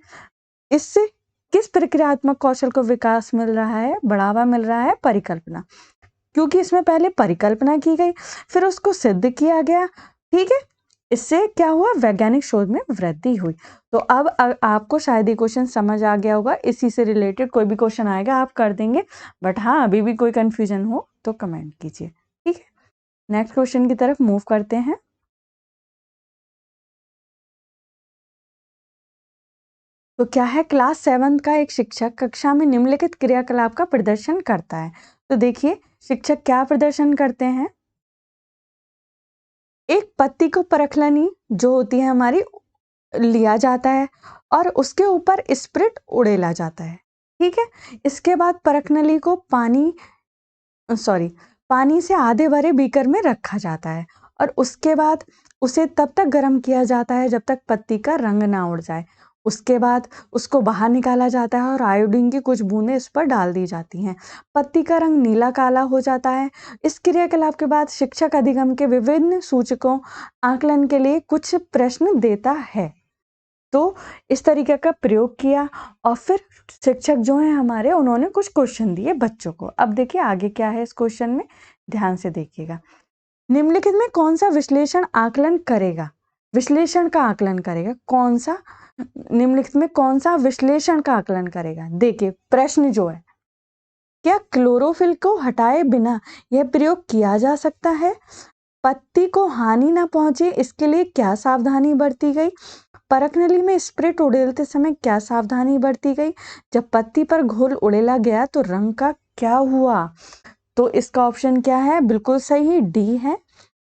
इससे किस प्रक्रियात्मक कौशल को विकास मिल रहा है, बढ़ावा मिल रहा है, परिकल्पना। क्योंकि इसमें पहले परिकल्पना की गई, फिर उसको सिद्ध किया गया। ठीक है, इससे क्या हुआ, वैज्ञानिक शोध में वृद्धि हुई। तो अब आपको शायद ये क्वेश्चन समझ आ गया होगा। इसी से रिलेटेड कोई भी क्वेश्चन आएगा आप कर देंगे, बट हाँ अभी भी कोई कंफ्यूजन हो तो कमेंट कीजिए। ठीक है, नेक्स्ट क्वेश्चन की तरफ मूव करते हैं। तो क्या है, क्लास 7 का एक शिक्षक कक्षा में निम्नलिखित क्रियाकलाप का प्रदर्शन करता है। तो देखिए शिक्षक क्या प्रदर्शन करते हैं, एक पत्ती को परखलनी जो होती है हमारी लिया जाता है और उसके ऊपर स्प्रिट उड़ेला जाता है। ठीक है, इसके बाद परखनली को पानी से आधे भरे बीकर में रखा जाता है और उसके बाद उसे तब तक गर्म किया जाता है जब तक पत्ती का रंग ना उड़ जाए। उसके बाद उसको बाहर निकाला जाता है और आयोडीन की कुछ बूंदें इस पर डाल दी जाती हैं। पत्ती का रंग नीला काला हो जाता है। इस क्रियाकलाप के बाद शिक्षक अधिगम के विभिन्न सूचकों आकलन के लिए कुछ प्रश्न देता है। तो इस तरीके का प्रयोग किया और फिर शिक्षक जो हैं हमारे, उन्होंने कुछ क्वेश्चन दिए बच्चों को। अब देखिए आगे क्या है इस क्वेश्चन में, ध्यान से देखिएगा। निम्नलिखित में कौन सा विश्लेषण आकलन करेगा, विश्लेषण का आकलन करेगा, कौन सा निम्नलिखित में कौन सा विश्लेषण का आकलन करेगा। देखिए प्रश्न जो है, क्या क्लोरोफिल को हटाए बिना यह प्रयोग किया जा सकता है, पत्ती को हानि ना पहुंचे इसके लिए क्या सावधानी बरती गई, परखनली में स्प्रिट उड़ेलते समय क्या सावधानी बरती गई, जब पत्ती पर घोल उड़ेला गया तो रंग का क्या हुआ। तो इसका ऑप्शन क्या है, बिल्कुल सही डी है।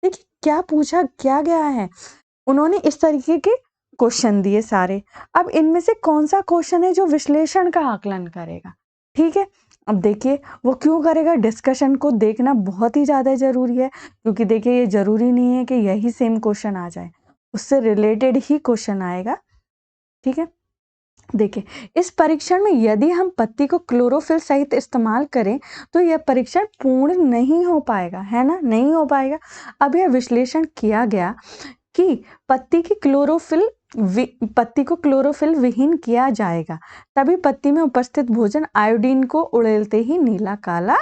देखिए क्या पूछा क्या गया है, उन्होंने इस तरीके के क्वेश्चन दिए सारे। अब इनमें से कौन सा क्वेश्चन है जो विश्लेषण का आकलन करेगा। ठीक है, अब देखिए वो क्यों करेगा, डिस्कशन को देखना बहुत ही ज़्यादा ज़रूरी है, क्योंकि देखिए ये ज़रूरी नहीं है कि यही सेम क्वेश्चन आ जाए, उससे रिलेटेड ही क्वेश्चन आएगा। ठीक है, देखिए इस परीक्षण में यदि हम पत्ती को क्लोरोफिल सहित इस्तेमाल करें तो यह परीक्षण पूर्ण नहीं हो पाएगा, है ना, नहीं हो पाएगा। अब यह विश्लेषण किया गया कि पत्ती को क्लोरोफिल विहीन किया जाएगा, तभी पत्ती में उपस्थित भोजन आयोडीन को उड़ेलते ही नीला काला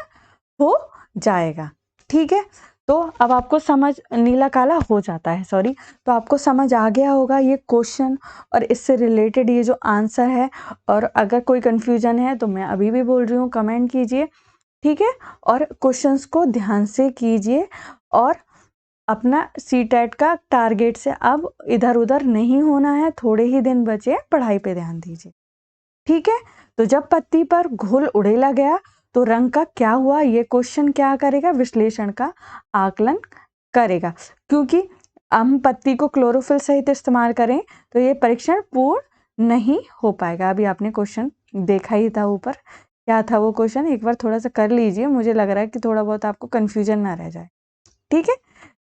हो जाएगा। ठीक है, तो अब आपको समझ, नीला काला हो जाता है सॉरी, तो आपको समझ आ गया होगा ये क्वेश्चन और इससे रिलेटेड ये जो आंसर है। और अगर कोई कंफ्यूजन है तो मैं अभी भी बोल रही हूँ, कमेंट कीजिए। ठीक है, और क्वेश्चंस को ध्यान से कीजिए और अपना सीटेट का टारगेट से अब इधर उधर नहीं होना है, थोड़े ही दिन बचे, पढ़ाई पे ध्यान दीजिए। ठीक है, तो जब पत्ती पर घोल उड़ेला गया तो रंग का क्या हुआ, ये क्वेश्चन क्या करेगा, विश्लेषण का आकलन करेगा। क्योंकि हम पत्ती को क्लोरोफिल सहित इस्तेमाल करें तो ये परीक्षण पूर्ण नहीं हो पाएगा। अभी आपने क्वेश्चन देखा ही था, ऊपर क्या था वो क्वेश्चन, एक बार थोड़ा सा कर लीजिए, मुझे लग रहा है कि थोड़ा बहुत आपको कंफ्यूजन ना रह जाए। ठीक है,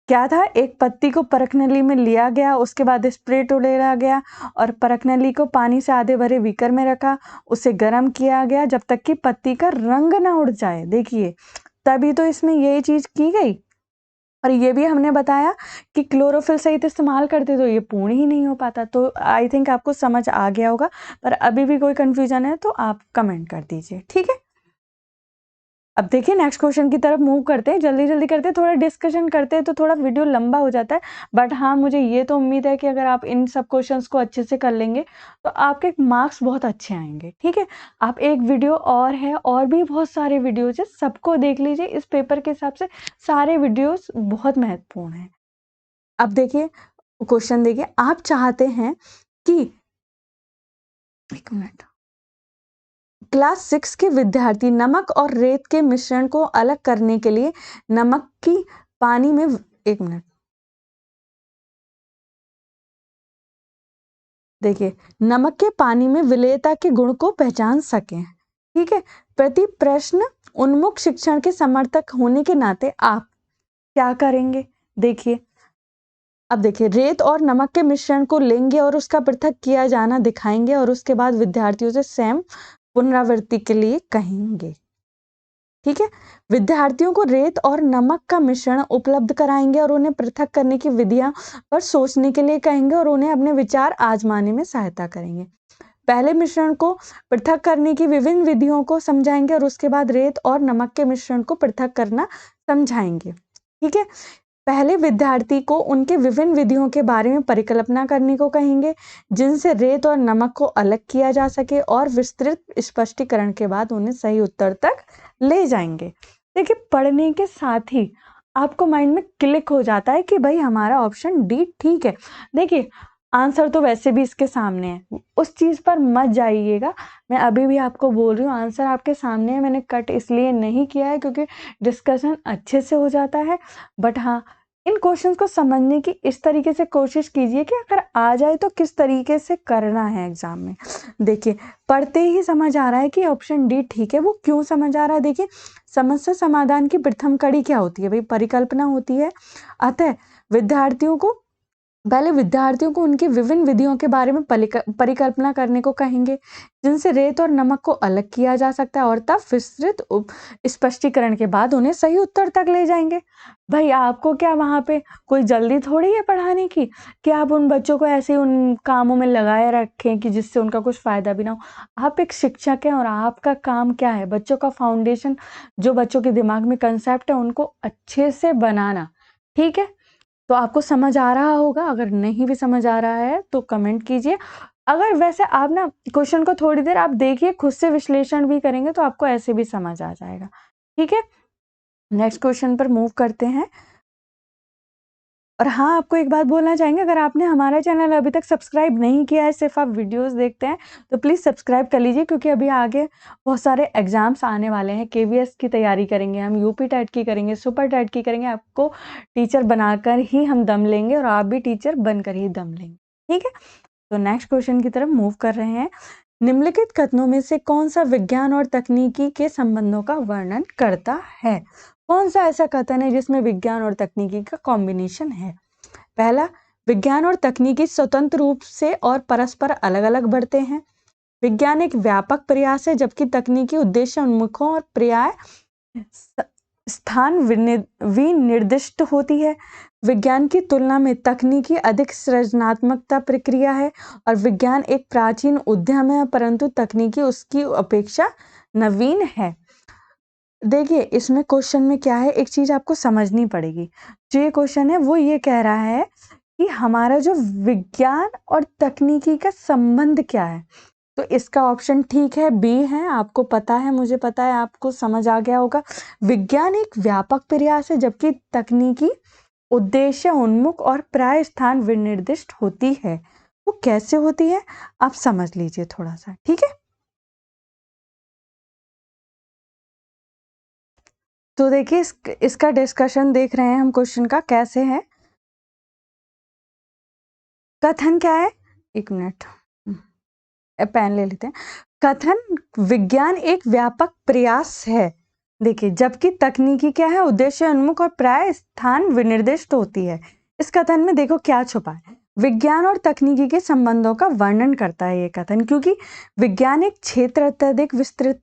क्या था, एक पत्ती को परखनली में लिया गया, उसके बाद स्प्रिट उड़ेला गया और परखनली को पानी से आधे भरे बीकर में रखा, उसे गर्म किया गया जब तक कि पत्ती का रंग ना उड़ जाए। देखिए तभी तो इसमें यही चीज की गई। और ये भी हमने बताया कि क्लोरोफिल सहित इस्तेमाल करते तो ये पूर्ण ही नहीं हो पाता। तो आई थिंक आपको समझ आ गया होगा, पर अभी भी कोई कंफ्यूजन है तो आप कमेंट कर दीजिए। ठीक है, अब देखिए नेक्स्ट क्वेश्चन की तरफ मूव करते हैं, जल्दी जल्दी करते हैं, थोड़ा डिस्कशन करते हैं तो थोड़ा वीडियो लंबा हो जाता है। बट हाँ मुझे ये तो उम्मीद है कि अगर आप इन सब क्वेश्चंस को अच्छे से कर लेंगे तो आपके मार्क्स बहुत अच्छे आएंगे। ठीक है, आप एक वीडियो और है, और भी बहुत सारे वीडियोज है, सबको देख लीजिए। इस पेपर के हिसाब से सारे वीडियोज बहुत महत्वपूर्ण है। अब देखिए क्वेश्चन देखिए, आप चाहते हैं कि, एक मिनट, क्लास 6 के विद्यार्थी नमक और रेत के मिश्रण को अलग करने के लिए नमक की पानी में, एक मिनट देखिए, नमक के पानी में विलेयता के गुण को पहचान सकें। ठीक है, प्रति प्रश्न उन्मुख शिक्षण के समर्थक होने के नाते आप क्या करेंगे। देखिए अब देखिए, रेत और नमक के मिश्रण को लेंगे और उसका पृथक किया जाना दिखाएंगे और उसके बाद विद्यार्थियों से स्वयं पुनरावृत्ति के लिए कहेंगे। ठीक है, विद्यार्थियों को रेत और नमक का मिश्रण उपलब्ध कराएंगे और उन्हें पृथक करने की विधियां पर सोचने के लिए कहेंगे और उन्हें अपने विचार आजमाने में सहायता करेंगे। पहले मिश्रण को पृथक करने की विभिन्न विधियों को समझाएंगे और उसके बाद रेत और नमक के मिश्रण को पृथक करना समझाएंगे। ठीक है, पहले विद्यार्थी को उनके विभिन्न विधियों के बारे में परिकल्पना करने को कहेंगे जिनसे रेत और नमक को अलग किया जा सके, और विस्तृत स्पष्टीकरण के बाद उन्हें सही उत्तर तक ले जाएंगे। देखिए, पढ़ने के साथ ही आपको माइंड में क्लिक हो जाता है कि भाई हमारा ऑप्शन डी ठीक है। देखिए, आंसर तो वैसे भी इसके सामने है, उस चीज पर मत जाइएगा। मैं अभी भी आपको बोल रही हूँ, आंसर आपके सामने है। मैंने कट इसलिए नहीं किया है क्योंकि डिस्कशन अच्छे से हो जाता है। बट हाँ, इन क्वेश्चंस को समझने की इस तरीके से कोशिश कीजिए कि अगर आ जाए तो किस तरीके से करना है एग्जाम में। देखिए, पढ़ते ही समझ आ रहा है कि ऑप्शन डी ठीक है। वो क्यों समझ आ रहा है? देखिए, समस्या समाधान की प्रथम कड़ी क्या होती है? भाई परिकल्पना होती है। अतः विद्यार्थियों को उनकी विभिन्न विधियों के बारे में परिकल्पना करने को कहेंगे जिनसे रेत और नमक को अलग किया जा सकता है, और तब विस्तृत स्पष्टीकरण के बाद उन्हें सही उत्तर तक ले जाएंगे। भाई आपको क्या वहां पे कोई जल्दी थोड़ी है पढ़ाने की कि आप उन बच्चों को ऐसे उन कामों में लगाए रखें कि जिससे उनका कुछ फायदा भी ना हो। आप एक शिक्षक हैं और आपका काम क्या है? बच्चों का फाउंडेशन, जो बच्चों के दिमाग में कंसेप्ट है, उनको अच्छे से बनाना। ठीक है, तो आपको समझ आ रहा होगा। अगर नहीं भी समझ आ रहा है तो कमेंट कीजिए। अगर वैसे आप ना क्वेश्चन को थोड़ी देर आप देखिए, खुद से विश्लेषण भी करेंगे तो आपको ऐसे भी समझ आ जाएगा। ठीक है, नेक्स्ट क्वेश्चन पर मूव करते हैं। और हाँ, आपको एक बात बोलना चाहेंगे, अगर आपने हमारा चैनल अभी तक सब्सक्राइब नहीं किया है, सिर्फ आप वीडियोस देखते हैं, तो प्लीज़ सब्सक्राइब कर लीजिए, क्योंकि अभी आगे बहुत सारे एग्जाम्स आने वाले हैं। केवीएस की तैयारी करेंगे हम, यूपी टेट की करेंगे, सुपर टेट की करेंगे। आपको टीचर बनाकर ही हम दम लेंगे और आप भी टीचर बनकर ही दम लेंगे। ठीक है, तो नेक्स्ट क्वेश्चन की तरफ मूव कर रहे हैं। निम्नलिखित कथनों में से कौन सा विज्ञान और तकनीकी के संबंधों का वर्णन करता है? कौन सा ऐसा कथन है जिसमें विज्ञान और तकनीकी का कॉम्बिनेशन है? पहला, विज्ञान और तकनीकी स्वतंत्र रूप से और परस्पर अलग अलग बढ़ते हैं। विज्ञान एक व्यापक प्रयास है, जबकि तकनीकी उद्देश्य उन्मुखों और पर्याय स्थान विनिर्दिष्ट होती है। विज्ञान की तुलना में तकनीकी अधिक सृजनात्मकता प्रक्रिया है, और विज्ञान एक प्राचीन उद्यम है, परंतु तकनीकी उसकी अपेक्षा नवीन है। देखिए, इसमें क्वेश्चन में क्या है, एक चीज आपको समझनी पड़ेगी। जो ये क्वेश्चन है वो ये कह रहा है कि हमारा जो विज्ञान और तकनीकी का संबंध क्या है। तो इसका ऑप्शन ठीक है, बी है। आपको पता है, मुझे पता है, आपको समझ आ गया होगा। विज्ञान एक व्यापक प्रयास है, जबकि तकनीकी उद्देश्य उन्मुख और प्राय स्थान विनिर्दिष्ट होती है। वो कैसे होती है आप समझ लीजिए थोड़ा सा। ठीक है, तो देखिए, इसका डिस्कशन देख रहे हैं हम। क्वेश्चन का कैसे है, कथन क्या है? एक मिनट, पेन ले लेते हैं। कथन, विज्ञान एक व्यापक प्रयास है। देखिए, जबकि तकनीकी क्या है? उद्देश्य उन्मुख और प्राय स्थान विनिर्दिष्ट होती है। इस कथन में देखो क्या छुपा है। विज्ञान और तकनीकी के संबंधों का वर्णन करता है ये कथन, क्योंकि विज्ञान एक क्षेत्र अत्यधिक विस्तृत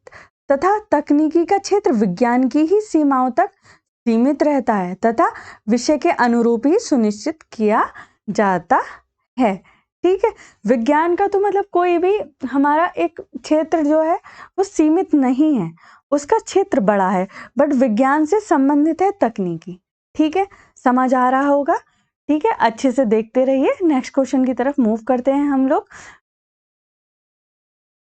तथा तकनीकी का क्षेत्र विज्ञान की ही सीमाओं तक सीमित रहता है, तथा विषय के अनुरूप ही सुनिश्चित किया जाता है। ठीक है, विज्ञान का तो मतलब कोई भी हमारा एक क्षेत्र जो है वो सीमित नहीं है, उसका क्षेत्र बड़ा है, बट विज्ञान से संबंधित है तकनीकी। ठीक है, समझ आ रहा होगा। ठीक है, अच्छे से देखते रहिए। नेक्स्ट क्वेश्चन की तरफ मूव करते हैं हम लोग।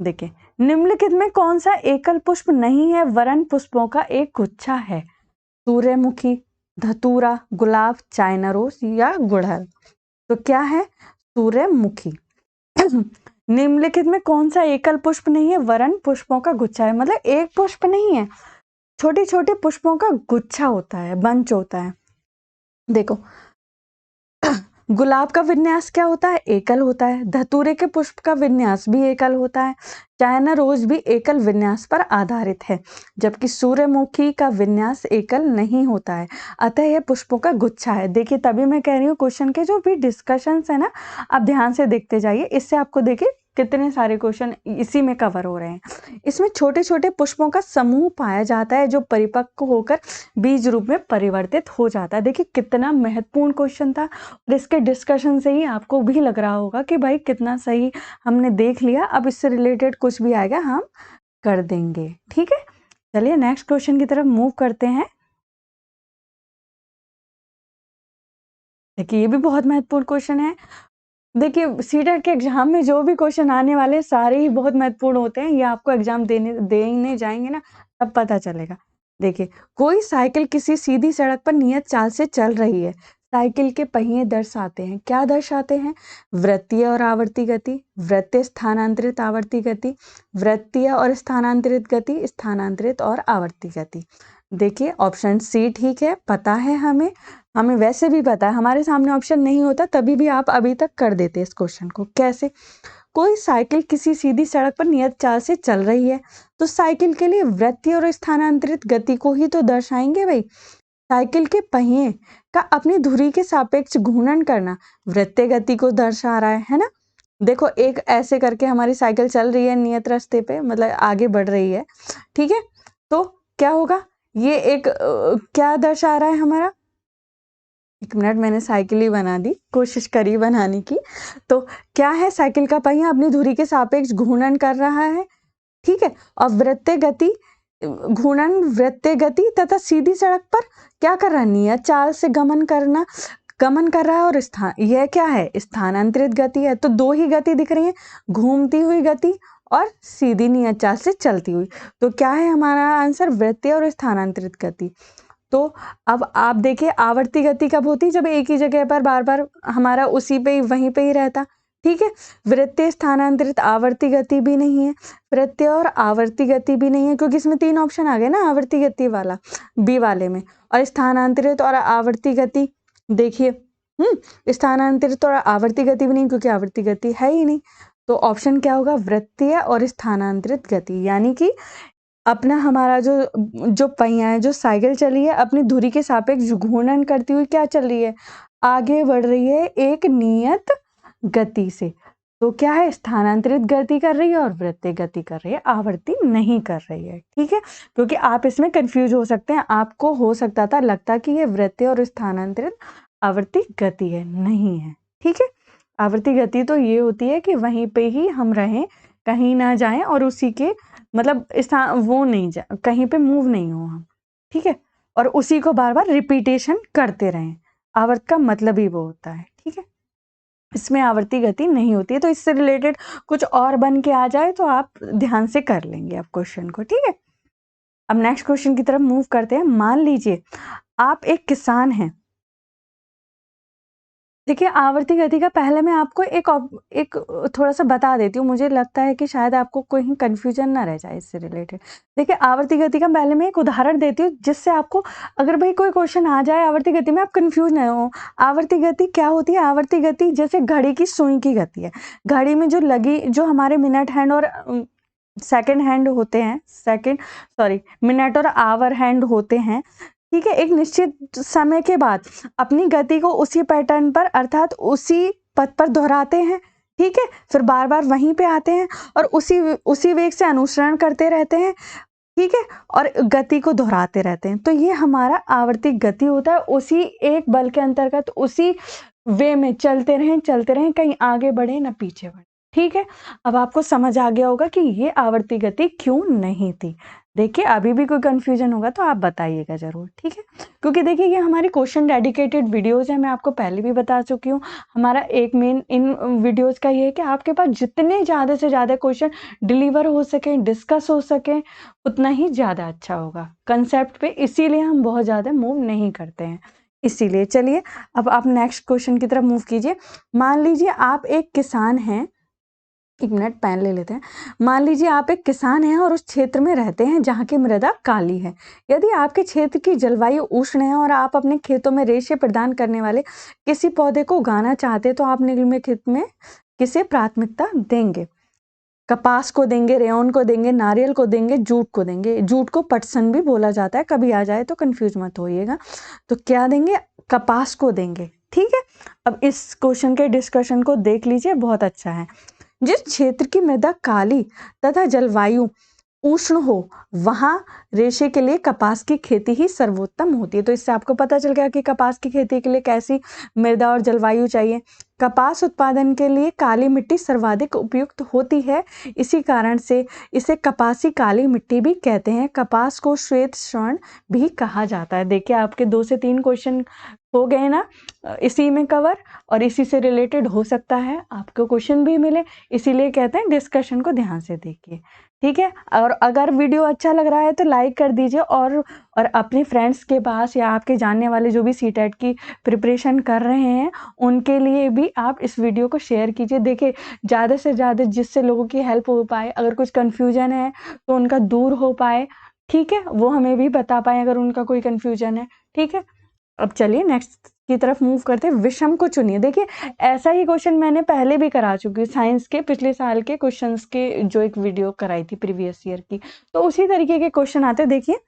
देखिए, निम्नलिखित में कौन सा एकल पुष्प नहीं है वरन पुष्पों का एक गुच्छा है? सूर्यमुखी, धतूरा, गुलाब, चाइना रोज या गुड़हल? तो क्या है? सूर्यमुखी। निम्नलिखित में कौन सा एकल पुष्प नहीं है वरन पुष्पों का गुच्छा है? मतलब एक पुष्प नहीं है, छोटे छोटे पुष्पों का गुच्छा होता है, बंच होता है। देखो, गुलाब का विन्यास क्या होता है? एकल होता है। धतूरे के पुष्प का विन्यास भी एकल होता है। चाइना रोज भी एकल विन्यास पर आधारित है, जबकि सूर्यमुखी का विन्यास एकल नहीं होता है, अतः यह पुष्पों का गुच्छा है। देखिए, तभी मैं कह रही हूँ क्वेश्चन के जो भी डिस्कशंस है ना, आप ध्यान से देखते जाइए, इससे आपको देखिए कितने सारे क्वेश्चन इसी में कवर हो रहे हैं। इसमें छोटे छोटे पुष्पों का समूह पाया जाता है जो परिपक्व होकर बीज रूप में परिवर्तित हो जाता है। देखिए कितना महत्वपूर्ण क्वेश्चन था, और इसके डिस्कशन से ही आपको भी लग रहा होगा कि भाई कितना सही हमने देख लिया, अब इससे रिलेटेड कुछ भी आएगा हम कर देंगे। ठीक है, चलिए नेक्स्ट क्वेश्चन की तरफ मूव करते हैं। देखिए ये भी बहुत महत्वपूर्ण क्वेश्चन है। देखिए सीटेट के एग्जाम में जो भी क्वेश्चन आने वाले सारे ही बहुत महत्वपूर्ण होते हैं, ये आपको एग्जाम देने जाएंगे ना तब पता चलेगा। देखिए कोई साइकिल किसी सीधी सड़क पर नियत चाल से चल रही है। साइकिल के पहिए दर्शाते हैं, क्या दर्शाते हैं? वृत्तीय और आवर्ती गति, वृत्तीय स्थानांतरित आवर्ती गति, वृत्तीय और स्थानांतरित गति, स्थानांतरित और आवर्ती गति। देखिए ऑप्शन सी ठीक है, पता है हमें वैसे भी पता है, हमारे सामने ऑप्शन नहीं होता तभी भी आप अभी तक कर देते इस क्वेश्चन को। कैसे? कोई साइकिल किसी सीधी सड़क पर नियत चाल से चल रही है, तो साइकिल के लिए वृत्तीय और स्थानांतरित गति को ही तो दर्शाएंगे भाई। साइकिल के पहिए का अपनी धुरी के सापेक्ष घूर्णन करना वृत्तीय गति को दर्शा रहा है ना। देखो एक ऐसे करके हमारी साइकिल चल रही है नियत रास्ते पे, मतलब आगे बढ़ रही है, ठीक है। तो क्या होगा, ये एक क्या दर्शा रहा है हमारा, एक मिनट मैंने साइकिल ही बना दी, कोशिश करी बनाने की। तो क्या है, साइकिल का पहिया अपनी धुरी के सापेक्ष घूर्णन कर रहा है, ठीक है। और वृत्तीय गति, घूर्णन वृत्तीय गति तथा सीधी सड़क पर क्या कर रहा है, नियत चाल से गमन कर रहा है। और यह क्या है, स्थानांतरित गति है। तो दो ही गति दिख रही है, घूमती हुई गति और सीधी नियत चाल से चलती हुई। तो क्या है हमारा आंसर, वृत्तीय और स्थानांतरित गति। तो अब आप देखिए आवर्ती गति कब होती, जब एक ही जगह पर बार बार हमारा उसी पे वहीं पे ही रहता, ठीक है। वृत्तीय स्थानांतरित आवर्ती गति भी नहीं है, वृत्तीय और आवर्ती गति भी नहीं है, क्योंकि इसमें तीन ऑप्शन आ गए ना आवर्ती गति वाला बी वाले में। और स्थानांतरित और आवर्ती गति, देखिए स्थानांतरित और आवर्ती गति भी नहीं, क्योंकि आवर्ती गति है ही नहीं। तो ऑप्शन क्या होगा, वृत्तीय और स्थानांतरित गति। यानी कि अपना हमारा जो पहिया है, जो साइकिल चली है, अपनी धुरी के सापेक्ष घूर्णन करती हुई क्या चल रही है, आगे बढ़ रही है एक नियत गति से। तो क्या है, स्थानांतरित गति कर रही है और वृत्तीय गति कर रही है, आवर्ती नहीं कर रही है, ठीक है। क्योंकि आप इसमें कंफ्यूज हो सकते हैं, आपको हो सकता था लगता कि ये वृत्तीय और स्थानांतरित आवर्ती गति है, नहीं है, ठीक है। आवर्ती गति तो ये होती है कि वहीं पे ही हम रहें, कहीं ना जाएं और उसी के मतलब वो नहीं जा, कहीं पे मूव नहीं हो हम, ठीक है। और उसी को बार बार रिपीटेशन करते रहें, आवर्त का मतलब ही वो होता है, ठीक है। इसमें आवर्ती गति नहीं होती है। तो इससे रिलेटेड कुछ और बन के आ जाए तो आप ध्यान से कर लेंगे आप क्वेश्चन को, ठीक है। अब नेक्स्ट क्वेश्चन की तरफ मूव करते हैं। मान लीजिए आप एक किसान हैं। देखिए आवर्ती गति का पहले मैं आपको एक थोड़ा सा बता देती हूँ, मुझे लगता है कि शायद आपको कोई कंफ्यूजन ना रह जाए इससे रिलेटेड। देखिए आवर्ती गति का पहले मैं एक उदाहरण देती हूँ, जिससे आपको अगर भाई कोई क्वेश्चन आ जाए आवर्ती गति में आप कंफ्यूज ना हो। आवर्ती गति क्या होती है, आवर्ती गति जैसे घड़ी की सुई की गति है। घड़ी में जो हमारे मिनट हैंड और सेकेंड हैंड होते हैं, मिनट और आवर हैंड होते हैं, ठीक है। एक निश्चित समय के बाद अपनी गति को उसी पैटर्न पर अर्थात उसी पथ पर दोहराते हैं, ठीक है। फिर बार बार वहीं पे आते हैं और उसी वेग से अनुसरण करते रहते हैं, ठीक है, और गति को दोहराते रहते हैं। तो ये हमारा आवर्ती गति होता है। उसी एक बल के अंतर्गत उसी वे में चलते रहें, कहीं आगे बढ़े ना पीछे बढ़े, ठीक है। अब आपको समझ आ गया होगा कि ये आवर्ती गति क्यों नहीं थी। देखिए अभी भी कोई कंफ्यूजन होगा तो आप बताइएगा जरूर, ठीक है। क्योंकि देखिए ये हमारी क्वेश्चन डेडिकेटेड वीडियोज है, मैं आपको पहले भी बता चुकी हूँ। हमारा एक मेन इन वीडियोज का ये है कि आपके पास जितने ज़्यादा से ज़्यादा क्वेश्चन डिलीवर हो सके, डिस्कस हो सके, उतना ही ज़्यादा अच्छा होगा कंसेप्ट पे। इसीलिए हम बहुत ज़्यादा मूव नहीं करते हैं, इसीलिए। चलिए अब आप नेक्स्ट क्वेश्चन की तरफ मूव कीजिए। मान लीजिए आप एक किसान हैं, एक मिनट पेन ले लेते हैं। मान लीजिए आप एक किसान हैं और उस क्षेत्र में रहते हैं जहाँ की मृदा काली है। यदि आपके क्षेत्र की जलवायु उष्ण है और आप अपने खेतों में रेशे प्रदान करने वाले किसी पौधे को उगाना चाहते हैं, तो आप निम्नलिखित में किसे प्राथमिकता देंगे? कपास को देंगे, रेयन को देंगे, नारियल को देंगे, जूट को देंगे। जूट को पटसन भी बोला जाता है, कभी आ जाए तो कंफ्यूज मत होइएगा। तो क्या देंगे, कपास को देंगे, ठीक है। अब इस क्वेश्चन के डिस्कशन को देख लीजिए, बहुत अच्छा है। जिस क्षेत्र की मृदा काली तथा जलवायु उष्ण हो वहां रेशे के लिए कपास की खेती ही सर्वोत्तम होती है। तो इससे आपको पता चल गया कि कपास की खेती के लिए कैसी मृदा और जलवायु चाहिए। कपास उत्पादन के लिए काली मिट्टी सर्वाधिक उपयुक्त होती है, इसी कारण से इसे कपासी काली मिट्टी भी कहते हैं। कपास को श्वेत स्वर्ण भी कहा जाता है। देखिए आपके 2 से 3 क्वेश्चन हो गए ना इसी में कवर, और इसी से रिलेटेड हो सकता है आपको क्वेश्चन भी मिले, इसीलिए कहते हैं डिस्कशन को ध्यान से देखिए, ठीक है। और अगर वीडियो अच्छा लग रहा है तो लाइक कर दीजिए, और अपने फ्रेंड्स के पास या आपके जानने वाले जो भी सीटेट की प्रिपरेशन कर रहे हैं उनके लिए भी आप इस वीडियो को शेयर कीजिए। देखिए ज़्यादा से ज़्यादा जिससे लोगों की हेल्प हो पाए, अगर कुछ कन्फ्यूजन है तो उनका दूर हो पाए, ठीक है, वो हमें भी बता पाए अगर उनका कोई कन्फ्यूजन है, ठीक है। अब चलिए नेक्स्ट की तरफ मूव करते हैं। विषम को चुनिए। देखिए ऐसा ही क्वेश्चन मैंने पहले भी करा चुकी हूँ, साइंस के पिछले साल के क्वेश्चंस के जो एक वीडियो कराई थी प्रीवियस ईयर की, तो उसी तरीके के क्वेश्चन आते हैं। देखिए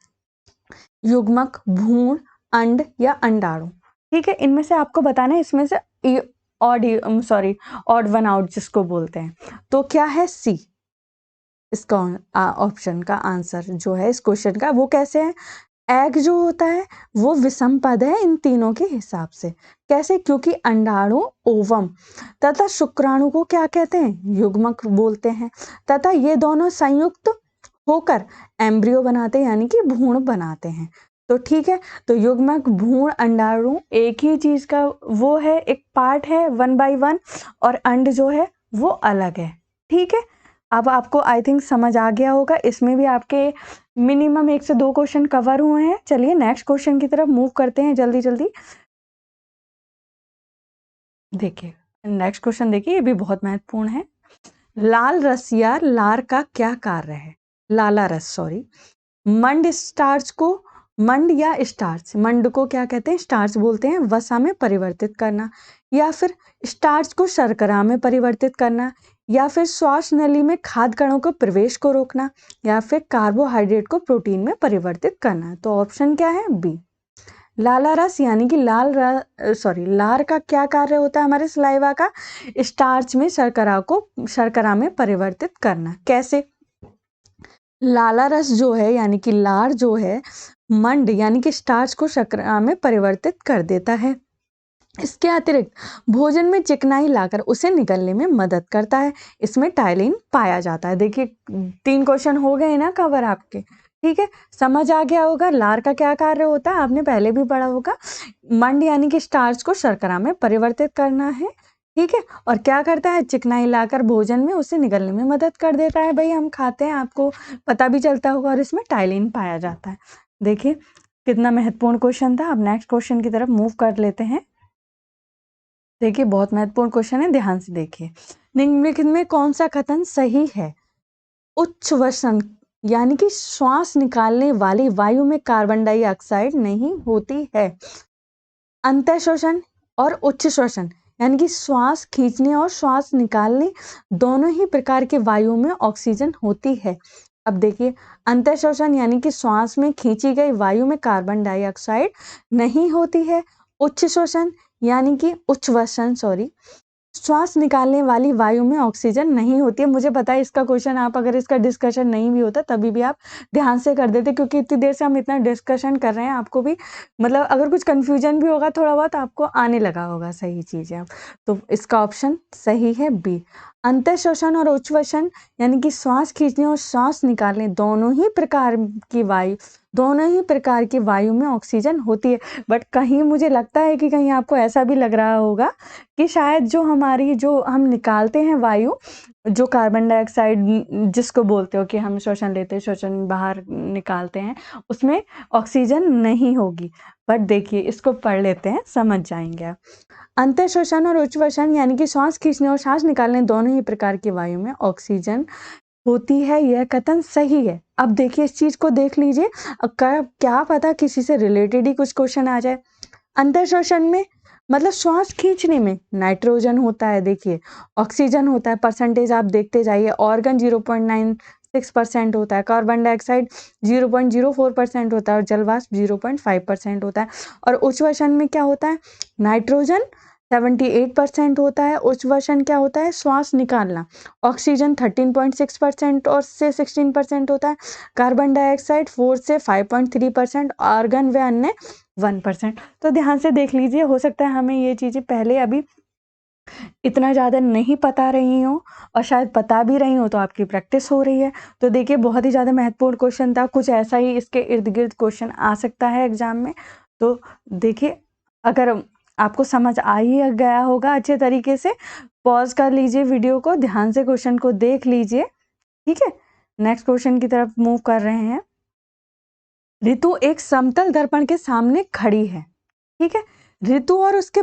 युग्मक, भ्रूण, अंड या अंडाणु, ठीक है, इनमें से आपको बताना है इसमें से ऑड वन आउट जिसको बोलते हैं। तो क्या है सी इसका ऑप्शन का आंसर जो है इस क्वेश्चन का, वो कैसे है। एग जो होता है वो विषम पद है इन तीनों के हिसाब से। कैसे? क्योंकि अंडाणु ओवम तथा शुक्राणु को क्या कहते हैं? युग्मक बोलते हैं, तथा ये दोनों संयुक्त होकर एम्ब्रियो बनाते हैं यानी कि भ्रूण बनाते हैं। तो ठीक है, तो युग्मक, भ्रूण, अंडाणु एक ही चीज का वो है, एक पार्ट है 1 by 1, और अंड जो है वो अलग है, ठीक है। अब आपको आई थिंक समझ आ गया होगा, इसमें भी आपके मिनिमम 1 से 2 क्वेश्चन कवर हुए हैं। चलिए नेक्स्ट क्वेश्चन की तरफ मूव करते हैं जल्दी जल्दी। देखिए नेक्स्ट क्वेश्चन, देखिए ये भी बहुत महत्वपूर्ण है। लाल रस या लार का क्या कार्य है? लाला रस, सॉरी। मंड स्टार्च को, मंड या स्टार्च, मंड को क्या कहते हैं? स्टार्च बोलते हैं। वसा में परिवर्तित करना, या फिर स्टार्च को शर्करा में परिवर्तित करना, या फिर श्वास नली में खाद्य कणों को प्रवेश को रोकना, या फिर कार्बोहाइड्रेट को प्रोटीन में परिवर्तित करना। तो ऑप्शन क्या है? बी। लाला रस यानी कि लार का क्या कार्य होता है हमारे सलाइवा का? स्टार्च में शर्करा में परिवर्तित करना। कैसे? लाला रस जो है यानी कि लार जो है मंड यानी कि स्टार्च को शर्करा में परिवर्तित कर देता है। इसके अतिरिक्त भोजन में चिकनाई लाकर उसे निगलने में मदद करता है। इसमें टाइलिन पाया जाता है। देखिए 3 क्वेश्चन हो गए ना कवर आपके, ठीक है। समझ आ गया होगा लार का क्या कार्य होता है, आपने पहले भी पढ़ा होगा। मंड यानी कि स्टार्च को शर्करा में परिवर्तित करना है, ठीक है। और क्या करता है? चिकनाई लाकर भोजन में उसे निगलने में मदद कर देता है। भाई हम खाते हैं, आपको पता भी चलता होगा, और इसमें टाइलिन पाया जाता है। देखिए कितना महत्वपूर्ण क्वेश्चन था। अब नेक्स्ट क्वेश्चन की तरफ मूव कर लेते हैं। देखिए बहुत महत्वपूर्ण क्वेश्चन है, ध्यान से देखिए। निम्नलिखित में कौन सा कथन सही है? उच्छ्वसन यानी कि श्वास निकालने वाली वायु में कार्बन डाइऑक्साइड नहीं होती है। अंतःश्वसन और उच्च श्वसन यानी कि श्वास खींचने और श्वास निकालने दोनों ही प्रकार के वायु में ऑक्सीजन होती है। अब देखिए अंतःश्वसन यानी कि श्वास में खींची गई वायु में कार्बन डाइऑक्साइड नहीं होती है। उच्च श्वसन यानी कि उच्छ्वसन, सॉरी, श्वास निकालने वाली वायु में ऑक्सीजन नहीं होती है। मुझे पता है इसका क्वेश्चन आप अगर इसका डिस्कशन नहीं भी होता तभी भी आप ध्यान से कर देते, क्योंकि इतनी देर से हम इतना डिस्कशन कर रहे हैं, आपको भी मतलब अगर कुछ कंफ्यूजन भी होगा थोड़ा बहुत आपको आने लगा होगा सही चीज़ें अब। तो इसका ऑप्शन सही है बी। अंतःश्वसन और उच्छ्वसन यानी कि श्वास खींचने और श्वास निकालने दोनों ही प्रकार की वायु में ऑक्सीजन होती है। बट कहीं मुझे लगता है कि कहीं आपको ऐसा भी लग रहा होगा कि शायद जो हम निकालते हैं वायु, जो कार्बन डाइऑक्साइड जिसको बोलते हो कि हम श्वसन लेते हैं, श्वसन बाहर निकालते हैं, उसमें ऑक्सीजन नहीं होगी। बट देखिए इसको पढ़ लेते हैं, समझ जाएंगे आप। अंतःश्वसन और उच्छ्वसन यानी कि श्वास खींचने और सांस निकालने दोनों ही प्रकार की वायु में ऑक्सीजन होती है, यह कथन सही है। अब देखिए इस चीज को देख लीजिए, क्या पता किसी से रिलेटेड ही कुछ क्वेश्चन आ जाए। अंतःश्वसन में मतलब श्वास खींचने में नाइट्रोजन होता है, देखिए ऑक्सीजन होता है, परसेंटेज आप देखते जाइए। ऑर्गन 0.96% होता है, कार्बन डाइऑक्साइड 0.04% होता है, और जलवाष्प 0.5% होता है। और उच्छ्वसन में क्या होता है? नाइट्रोजन 78% होता है। उच्चवसन क्या होता है? श्वास निकालना। ऑक्सीजन 13.6% और से 16% होता है। कार्बन डाइऑक्साइड 4 से 5.3%। आर्गन व अन्य 1%। तो ध्यान से देख लीजिए, हो सकता है हमें ये चीज़ें पहले अभी इतना ज़्यादा नहीं पता रही हो और शायद पता भी रही हो तो आपकी प्रैक्टिस हो रही है। तो देखिए बहुत ही ज़्यादा महत्वपूर्ण क्वेश्चन था, कुछ ऐसा ही इसके इर्द गिर्द क्वेश्चन आ सकता है एग्जाम में। तो देखिए अगर आपको समझ आ ही गया होगा अच्छे तरीके से, पॉज कर लीजिए वीडियो को, ध्यान से क्वेश्चन को देख लीजिए। ठीक है, नेक्स्ट क्वेश्चन की तरफ मूव कर रहे हैं। ऋतु एक समतल दर्पण के सामने खड़ी है। ठीक है, ऋतु और उसके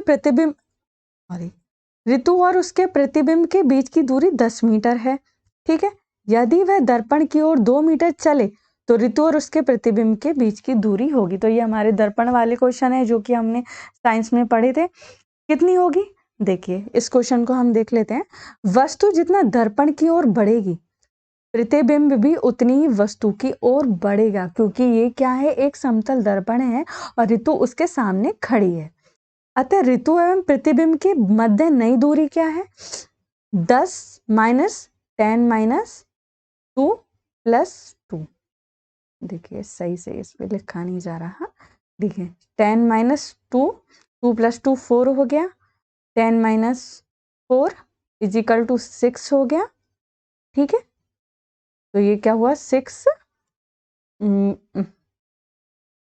प्रतिबिंब के बीच की दूरी 10 मीटर है। ठीक है, यदि वह दर्पण की ओर 2 मीटर चले तो ऋतु और उसके प्रतिबिंब के बीच की दूरी होगी। तो ये हमारे दर्पण वाले क्वेश्चन है जो कि हमने साइंस में पढ़े थे। कितनी होगी? देखिए इस क्वेश्चन को हम देख लेते हैं। वस्तु जितना दर्पण की ओर बढ़ेगी, प्रतिबिंब भी उतनी ही वस्तु की ओर बढ़ेगा, क्योंकि ये क्या है? एक समतल दर्पण है और ऋतु उसके सामने खड़ी है। अतः ऋतु एवं प्रतिबिंब के मध्य नई दूरी क्या है? 10 माइनस 10 माइनस 2 प्लस 2। देखिए सही से इस पे लिखा नहीं जा रहा। देखिए 10 माइनस 2, 2 प्लस 2 4 हो गया। 10 माइनस 4 इज इक्वल टू 6 हो गया। ठीक है, तो ये क्या हुआ? 6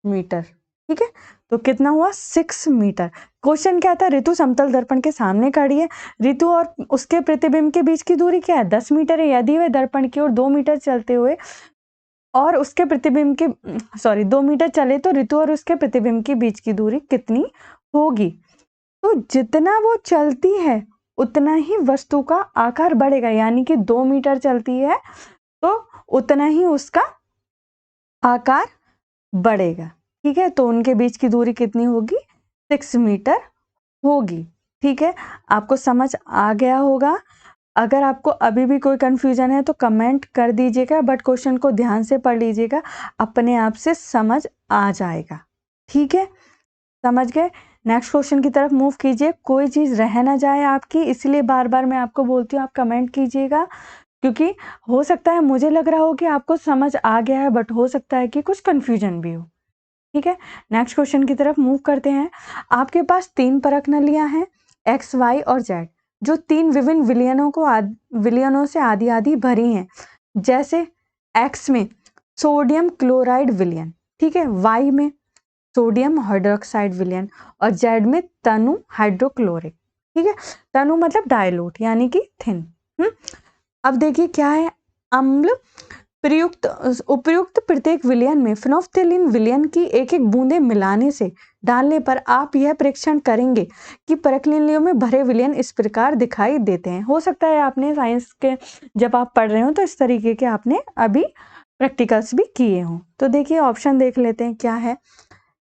मीटर। ठीक है, तो कितना हुआ? 6 मीटर। क्वेश्चन क्या था? ऋतु समतल दर्पण के सामने खड़ी है, ऋतु और उसके प्रतिबिंब के बीच की दूरी क्या है? 10 मीटर है। यदि वह दर्पण की ओर 2 मीटर चलते हुए और उसके प्रतिबिंब के 2 मीटर चले तो ऋतु और उसके प्रतिबिंब के बीच की दूरी कितनी होगी? तो जितना वो चलती है उतना ही वस्तु का आकार बढ़ेगा, यानी कि 2 मीटर चलती है तो उतना ही उसका आकार बढ़ेगा। ठीक है, तो उनके बीच की दूरी कितनी होगी? 6 मीटर होगी। ठीक है, आपको समझ आ गया होगा। अगर आपको अभी भी कोई कंफ्यूजन है तो कमेंट कर दीजिएगा, बट क्वेश्चन को ध्यान से पढ़ लीजिएगा, अपने आप से समझ आ जाएगा। ठीक है, समझ गए? नेक्स्ट क्वेश्चन की तरफ मूव कीजिए। कोई चीज़ रह ना जाए आपकी, इसलिए बार बार मैं आपको बोलती हूँ आप कमेंट कीजिएगा, क्योंकि हो सकता है मुझे लग रहा हो कि आपको समझ आ गया है, बट हो सकता है कि कुछ कंफ्यूजन भी हो। ठीक है, नेक्स्ट क्वेश्चन की तरफ मूव करते हैं। आपके पास 3 परख नलियां हैं, एक्स, वाई और जेड, जो 3 विभिन्न विलयनों से आधी आधी भरी हैं। जैसे एक्स में सोडियम क्लोराइड विलयन, ठीक है, वाई में सोडियम हाइड्रोक्साइड विलयन और जेड में तनु हाइड्रोक्लोरिक। ठीक है, तनु मतलब डायलूट यानी कि थिन। अब देखिए क्या है? अम्ल उपयुक्त प्रत्येक विलयन में फिनोल्फ्थेलिन विलयन की एक एक बूंदे मिलाने से डालने पर आप यह परीक्षण करेंगे कि परक्लिनियों में भरे विलयन इस प्रकार दिखाई देते हैं। हो सकता है आपने साइंस के जब आप पढ़ रहे हो तो इस तरीके के आपने अभी प्रैक्टिकल्स भी किए हों। तो देखिए ऑप्शन देख लेते हैं क्या है।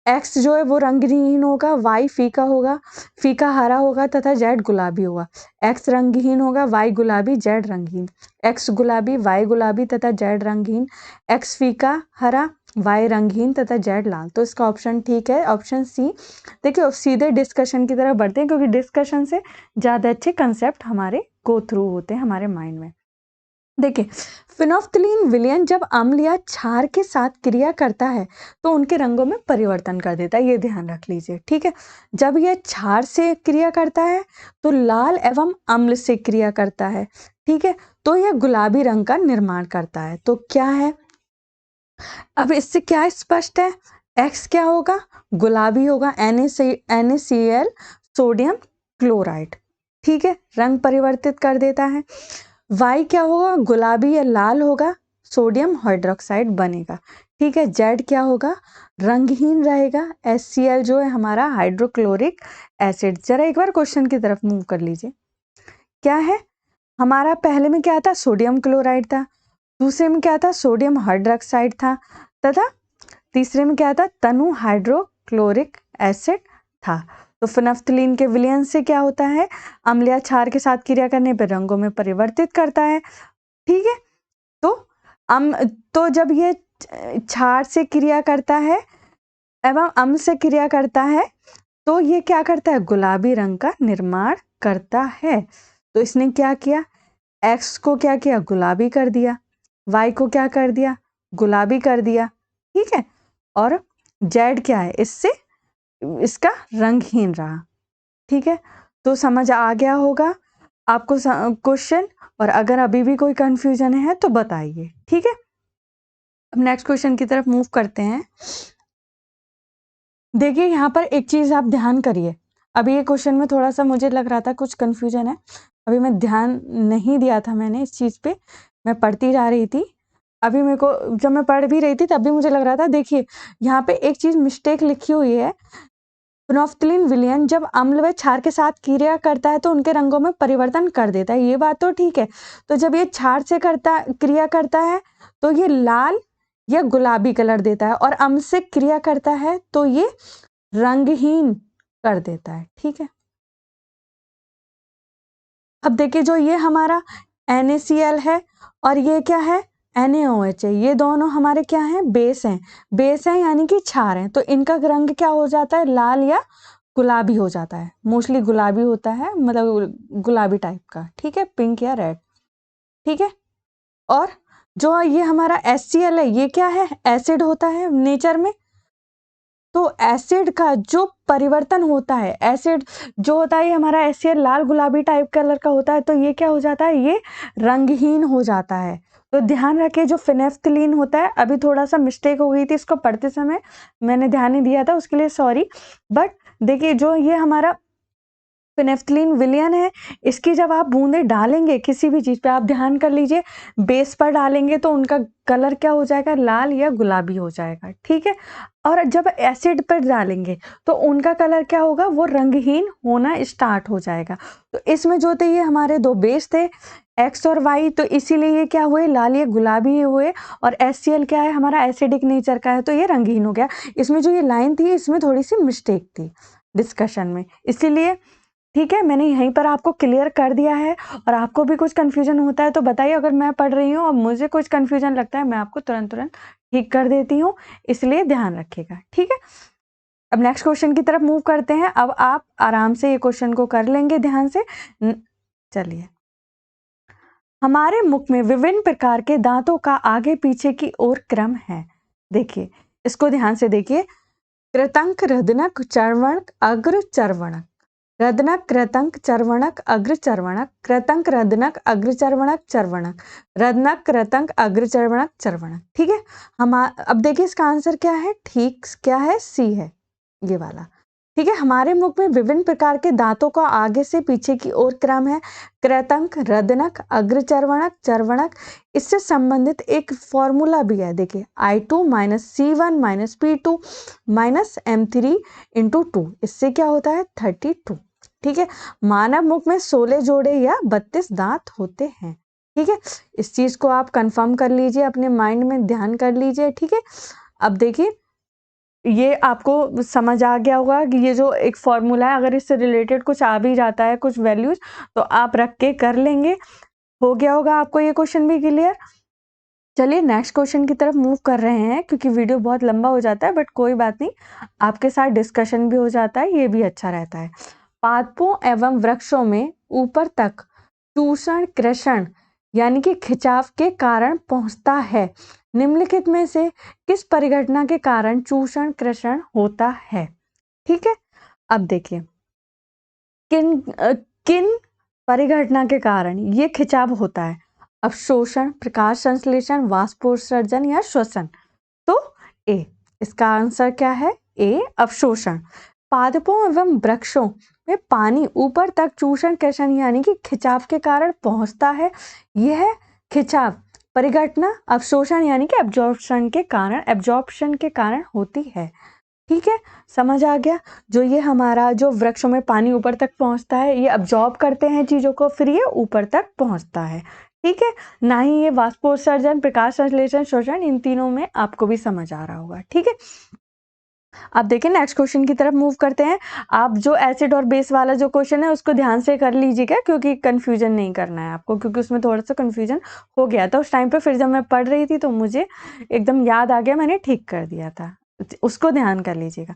एक्स जो है वो रंगहीन होगा, वाई फीका होगा, फीका हरा होगा तथा जेड गुलाबी होगा। एक्स रंगहीन होगा, वाई गुलाबी, जेड रंगहीन। एक्स गुलाबी, वाई गुलाबी तथा जेड रंगहीन। एक्स फीका हरा, वाई रंगहीन तथा जेड लाल। तो इसका ऑप्शन ठीक है, ऑप्शन सी। देखिए सीधे डिस्कशन की तरफ बढ़ते हैं, क्योंकि डिस्कशन से ज़्यादा अच्छे कंसेप्ट हमारे गो थ्रू होते हैं हमारे माइंड में। देखिए फिनोल्फ्थेलिन विलयन जब अम्ल या क्षार के साथ क्रिया करता है तो उनके रंगों में परिवर्तन कर देता है, ये ध्यान रख लीजिए। ठीक है, जब यह क्षार से क्रिया करता है तो लाल एवं अम्ल से क्रिया करता है। ठीक है, तो यह गुलाबी रंग का निर्माण करता है। तो क्या है? अब इससे क्या स्पष्ट है? एक्स क्या होगा? गुलाबी होगा, NaCl सोडियम क्लोराइड। ठीक है, रंग परिवर्तित कर देता है। वाई क्या होगा? गुलाबी या लाल होगा, सोडियम हाइड्रोक्साइड बनेगा। ठीक है, जेड क्या होगा? रंगहीन रहेगा, HCl जो है हमारा हाइड्रोक्लोरिक एसिड। जरा एक बार क्वेश्चन की तरफ मूव कर लीजिए। क्या है हमारा? पहले में क्या था? सोडियम क्लोराइड था, दूसरे में क्या था? सोडियम हाइड्रोक्साइड था, तथा तीसरे में क्या था? तनु हाइड्रोक्लोरिक एसिड था। तो फिनोल्फ्थेलिन के विलयन से क्या होता है? अम्ल या क्षार के साथ क्रिया करने पर रंगों में परिवर्तित करता है। ठीक है, तो जब ये क्षार से क्रिया करता है एवं अम्ल से क्रिया करता है तो ये क्या करता है, गुलाबी रंग का निर्माण करता है। तो इसने क्या किया, एक्स को क्या किया, गुलाबी कर दिया, वाई को क्या कर दिया, गुलाबी कर दिया, ठीक है। और जेड क्या है, इससे इसका रंगहीन रहा, ठीक है। तो समझ आ गया होगा आपको क्वेश्चन, और अगर अभी भी कोई कंफ्यूजन है तो बताइए, ठीक है। अब नेक्स्ट क्वेश्चन की तरफ मूव करते हैं। देखिए यहाँ पर एक चीज आप ध्यान करिए, अभी ये क्वेश्चन में थोड़ा सा मुझे लग रहा था कुछ कंफ्यूजन है, अभी मैं ध्यान नहीं दिया था मैंने इस चीज पे, मैं पढ़ती जा रही थी। अभी मेरे को जब मैं पढ़ भी रही थी तब भी मुझे लग रहा था, देखिए यहाँ पे एक चीज मिस्टेक लिखी हुई है, फिनोल्फ्थालीन विलयन जब अम्ल व क्षार के साथ क्रिया करता है तो उनके रंगों में परिवर्तन कर देता है, ये बात तो ठीक है। तो जब ये क्षार से क्रिया करता है तो ये लाल या गुलाबी कलर देता है, और अम्ल से क्रिया करता है तो ये रंगहीन कर देता है, ठीक है। अब देखिए जो ये हमारा NaCl है और ये क्या है, NaOH है, ये दोनों हमारे क्या हैं, बेस हैं, बेस हैं यानी कि क्षार हैं। तो इनका रंग क्या हो जाता है, लाल या गुलाबी हो जाता है, मोस्टली गुलाबी होता है, मतलब गुलाबी टाइप का, ठीक है, पिंक या रेड, ठीक है। और जो ये हमारा HCl है, ये क्या है, एसिड होता है नेचर में। तो एसिड का जो परिवर्तन होता है, एसिड जो होता है ये हमारा HCl लाल गुलाबी टाइप कलर का होता है, तो ये क्या हो जाता है, ये रंगहीन हो जाता है। तो ध्यान रखिए जो फिनेफ्थलीन होता है, अभी थोड़ा सा मिस्टेक हो गई थी इसको पढ़ते समय, मैंने ध्यान नहीं दिया था, उसके लिए सॉरी। बट देखिए जो ये हमारा फिनेफ्थलीन विलयन है, इसकी जब आप बूंदे डालेंगे किसी भी चीज पे, आप ध्यान कर लीजिए बेस पर डालेंगे तो उनका कलर क्या हो जाएगा, लाल या गुलाबी हो जाएगा, ठीक है। और जब एसिड पर डालेंगे तो उनका कलर क्या होगा, वो रंगहीन होना स्टार्ट हो जाएगा। तो इसमें जो थे ये हमारे दो बेस थे, एक्स और वाई, तो इसीलिए ये क्या हुए, लाल या गुलाबी हुए। और HCl क्या है, हमारा एसिडिक नेचर का है, तो ये रंगहीन हो गया। इसमें जो ये लाइन थी इसमें थोड़ी सी मिस्टेक थी डिस्कशन में, इसीलिए, ठीक है, मैंने यहीं पर आपको क्लियर कर दिया है। और आपको भी कुछ कंफ्यूजन होता है तो बताइए, अगर मैं पढ़ रही हूँ और मुझे कुछ कंफ्यूजन लगता है मैं आपको तुरंत ठीक कर देती हूँ, इसलिए ध्यान रखिएगा, ठीक है। अब नेक्स्ट क्वेश्चन की तरफ मूव करते हैं। अब आप आराम से ये क्वेश्चन को कर लेंगे ध्यान से। चलिए, हमारे मुख में विभिन्न प्रकार के दांतों का आगे पीछे की ओर क्रम है। देखिए इसको ध्यान से देखिए, कृतंक, रदनक, चर्वणक, अग्र चर्वणक, रदनक, कृतंक, चर्वणक, अग्र चर्वणक, कृतंक, रदनक, अग्र चर्वणक, चर्वणक, रदनक, कृतंक, अग्र चर्वणक, चर्वणक, ठीक है। हम अब देखिए इसका आंसर क्या है, ठीक क्या है, सी है ये वाला, ठीक है। हमारे मुख में विभिन्न प्रकार के दांतों का आगे से पीछे की ओर क्रम है, कृतंक, रदनक, अग्र चर्वणक, चर्वणक। इससे संबंधित एक फॉर्मूला भी है, देखिए I2 - C1 - P2 - M3 × 2, इससे क्या होता है 32, ठीक है। मानव मुख में 16 जोड़े या 32 दांत होते हैं, ठीक है। इस चीज को आप कंफर्म कर लीजिए, अपने माइंड में ध्यान कर लीजिए, ठीक है। अब देखिए ये आपको समझ आ गया होगा कि ये जो एक फॉर्मूला है, अगर इससे रिलेटेड कुछ आ भी जाता है कुछ वैल्यूज, तो आप रख के कर लेंगे। हो गया होगा आपको ये क्वेश्चन भी क्लियर। चलिए नेक्स्ट क्वेश्चन की तरफ मूव कर रहे हैं, क्योंकि वीडियो बहुत लंबा हो जाता है, बट कोई बात नहीं, आपके साथ डिस्कशन भी हो जाता है, ये भी अच्छा रहता है। पादपों एवं वृक्षों में ऊपर तक चूषण कृषण यानी कि खिंचाव के कारण पहुंचता है। निम्नलिखित में से किस परिघटना के कारण चूषण कृषण होता है, ठीक है। अब देखिए किन परिघटना के कारण ये खिंचाव होता है, अवशोषण, प्रकाश संश्लेषण, वाष्पोत्सर्जन या श्वसन। तो ए, इसका आंसर क्या है, ए, अवशोषण। पादपों एवं वृक्षों में पानी ऊपर तक चूषण कृषण यानी कि खिंचाव के कारण पहुंचता है। यह खिंचाव परिघटना अवशोषण यानी कि एब्जॉर्प्शन के कारण होती है, ठीक है। समझ आ गया, जो ये हमारा जो वृक्षों में पानी ऊपर तक पहुंचता है, ये अब्जॉर्ब करते हैं चीजों को, फिर ये ऊपर तक पहुंचता है, ठीक है। ना ही ये वाष्पोत्सर्जन, प्रकाश संश्लेषण, श्वसन, इन तीनों में आपको भी समझ आ रहा होगा, ठीक है। अब देखिए नेक्स्ट क्वेश्चन की तरफ मूव करते हैं। आप जो एसिड और बेस वाला जो क्वेश्चन है उसको ध्यान से कर लीजिएगा, क्योंकि कंफ्यूजन नहीं करना है आपको, क्योंकि उसमें थोड़ा सा कंफ्यूजन हो गया था उस टाइम पे, फिर जब मैं पढ़ रही थी तो मुझे एकदम याद आ गया, मैंने ठीक कर दिया था। उसको ध्यान कर लीजिएगा।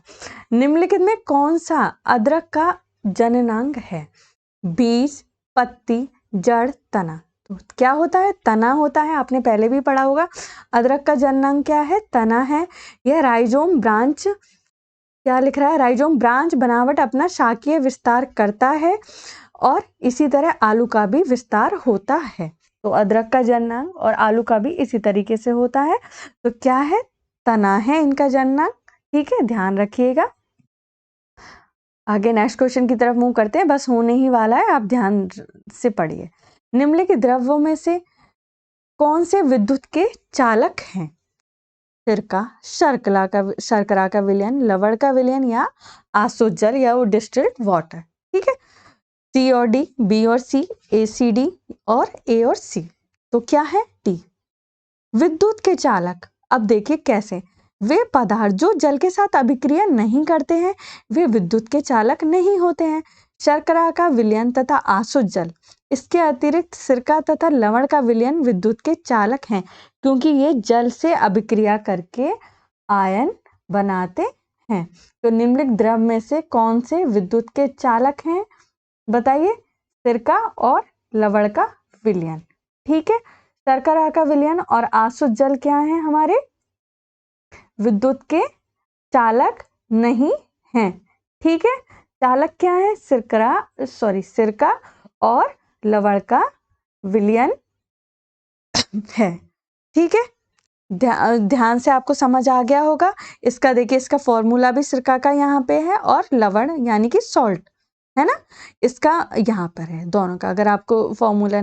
निम्नलिखित में कौन सा अदरक का जननांग है? बीज, पत्ती, जड़, तना। तो क्या होता है? तना होता है, आपने पहले भी पढ़ा होगा। अदरक का जननांग क्या है? तना है। यह राइजोम ब्रांच, क्या लिख रहा है? राइजोम ब्रांच बनावट अपना शाकीय विस्तार करता है और इसी तरह आलू का भी विस्तार होता है। तो अदरक का जननांग और आलू का भी इसी तरीके से होता है। तो क्या है? तना है इनका जननांग। ठीक है, ध्यान रखिएगा। आगे नेक्स्ट क्वेश्चन की तरफ मूव करते हैं, बस होने ही वाला है, आप ध्यान से पढ़िए। निम्नलिखित द्रव्यों में से कौन से विद्युत के चालक हैं? सिरका, शर्करा का विलयन, लवण का विलयन या आसुत जल या वो डिस्टिल्ड वाटर। ठीक है, सी और डी, बी और सी, ए सी डी और ए और सी। तो क्या है? डी। विद्युत के चालक, अब देखिए कैसे। वे पदार्थ जो जल के साथ अभिक्रिया नहीं करते हैं वे विद्युत के चालक नहीं होते हैं। शर्करा का विलयन तथा आसुत जल, इसके अतिरिक्त सिरका तथा लवण का विलयन विद्युत के चालक हैं क्योंकि ये जल से अभिक्रिया करके आयन बनाते हैं। तो निम्नलिखित द्रव में से कौन से विद्युत के चालक हैं? बताइए। सिरका और लवण का विलयन। ठीक है, शर्करा का विलयन और आसुत जल क्या है? हमारे विद्युत के चालक नहीं हैं। ठीक है, चालक क्या है? सिरका और लवण का विलयन है। ठीक है, ध्यान से आपको समझ आ गया होगा। इसका देखिए, इसका फॉर्मूला भी सिरका का यहाँ पे है और लवण यानी कि सॉल्ट है ना, इसका यहाँ पर है दोनों का। अगर आपको फॉर्मूला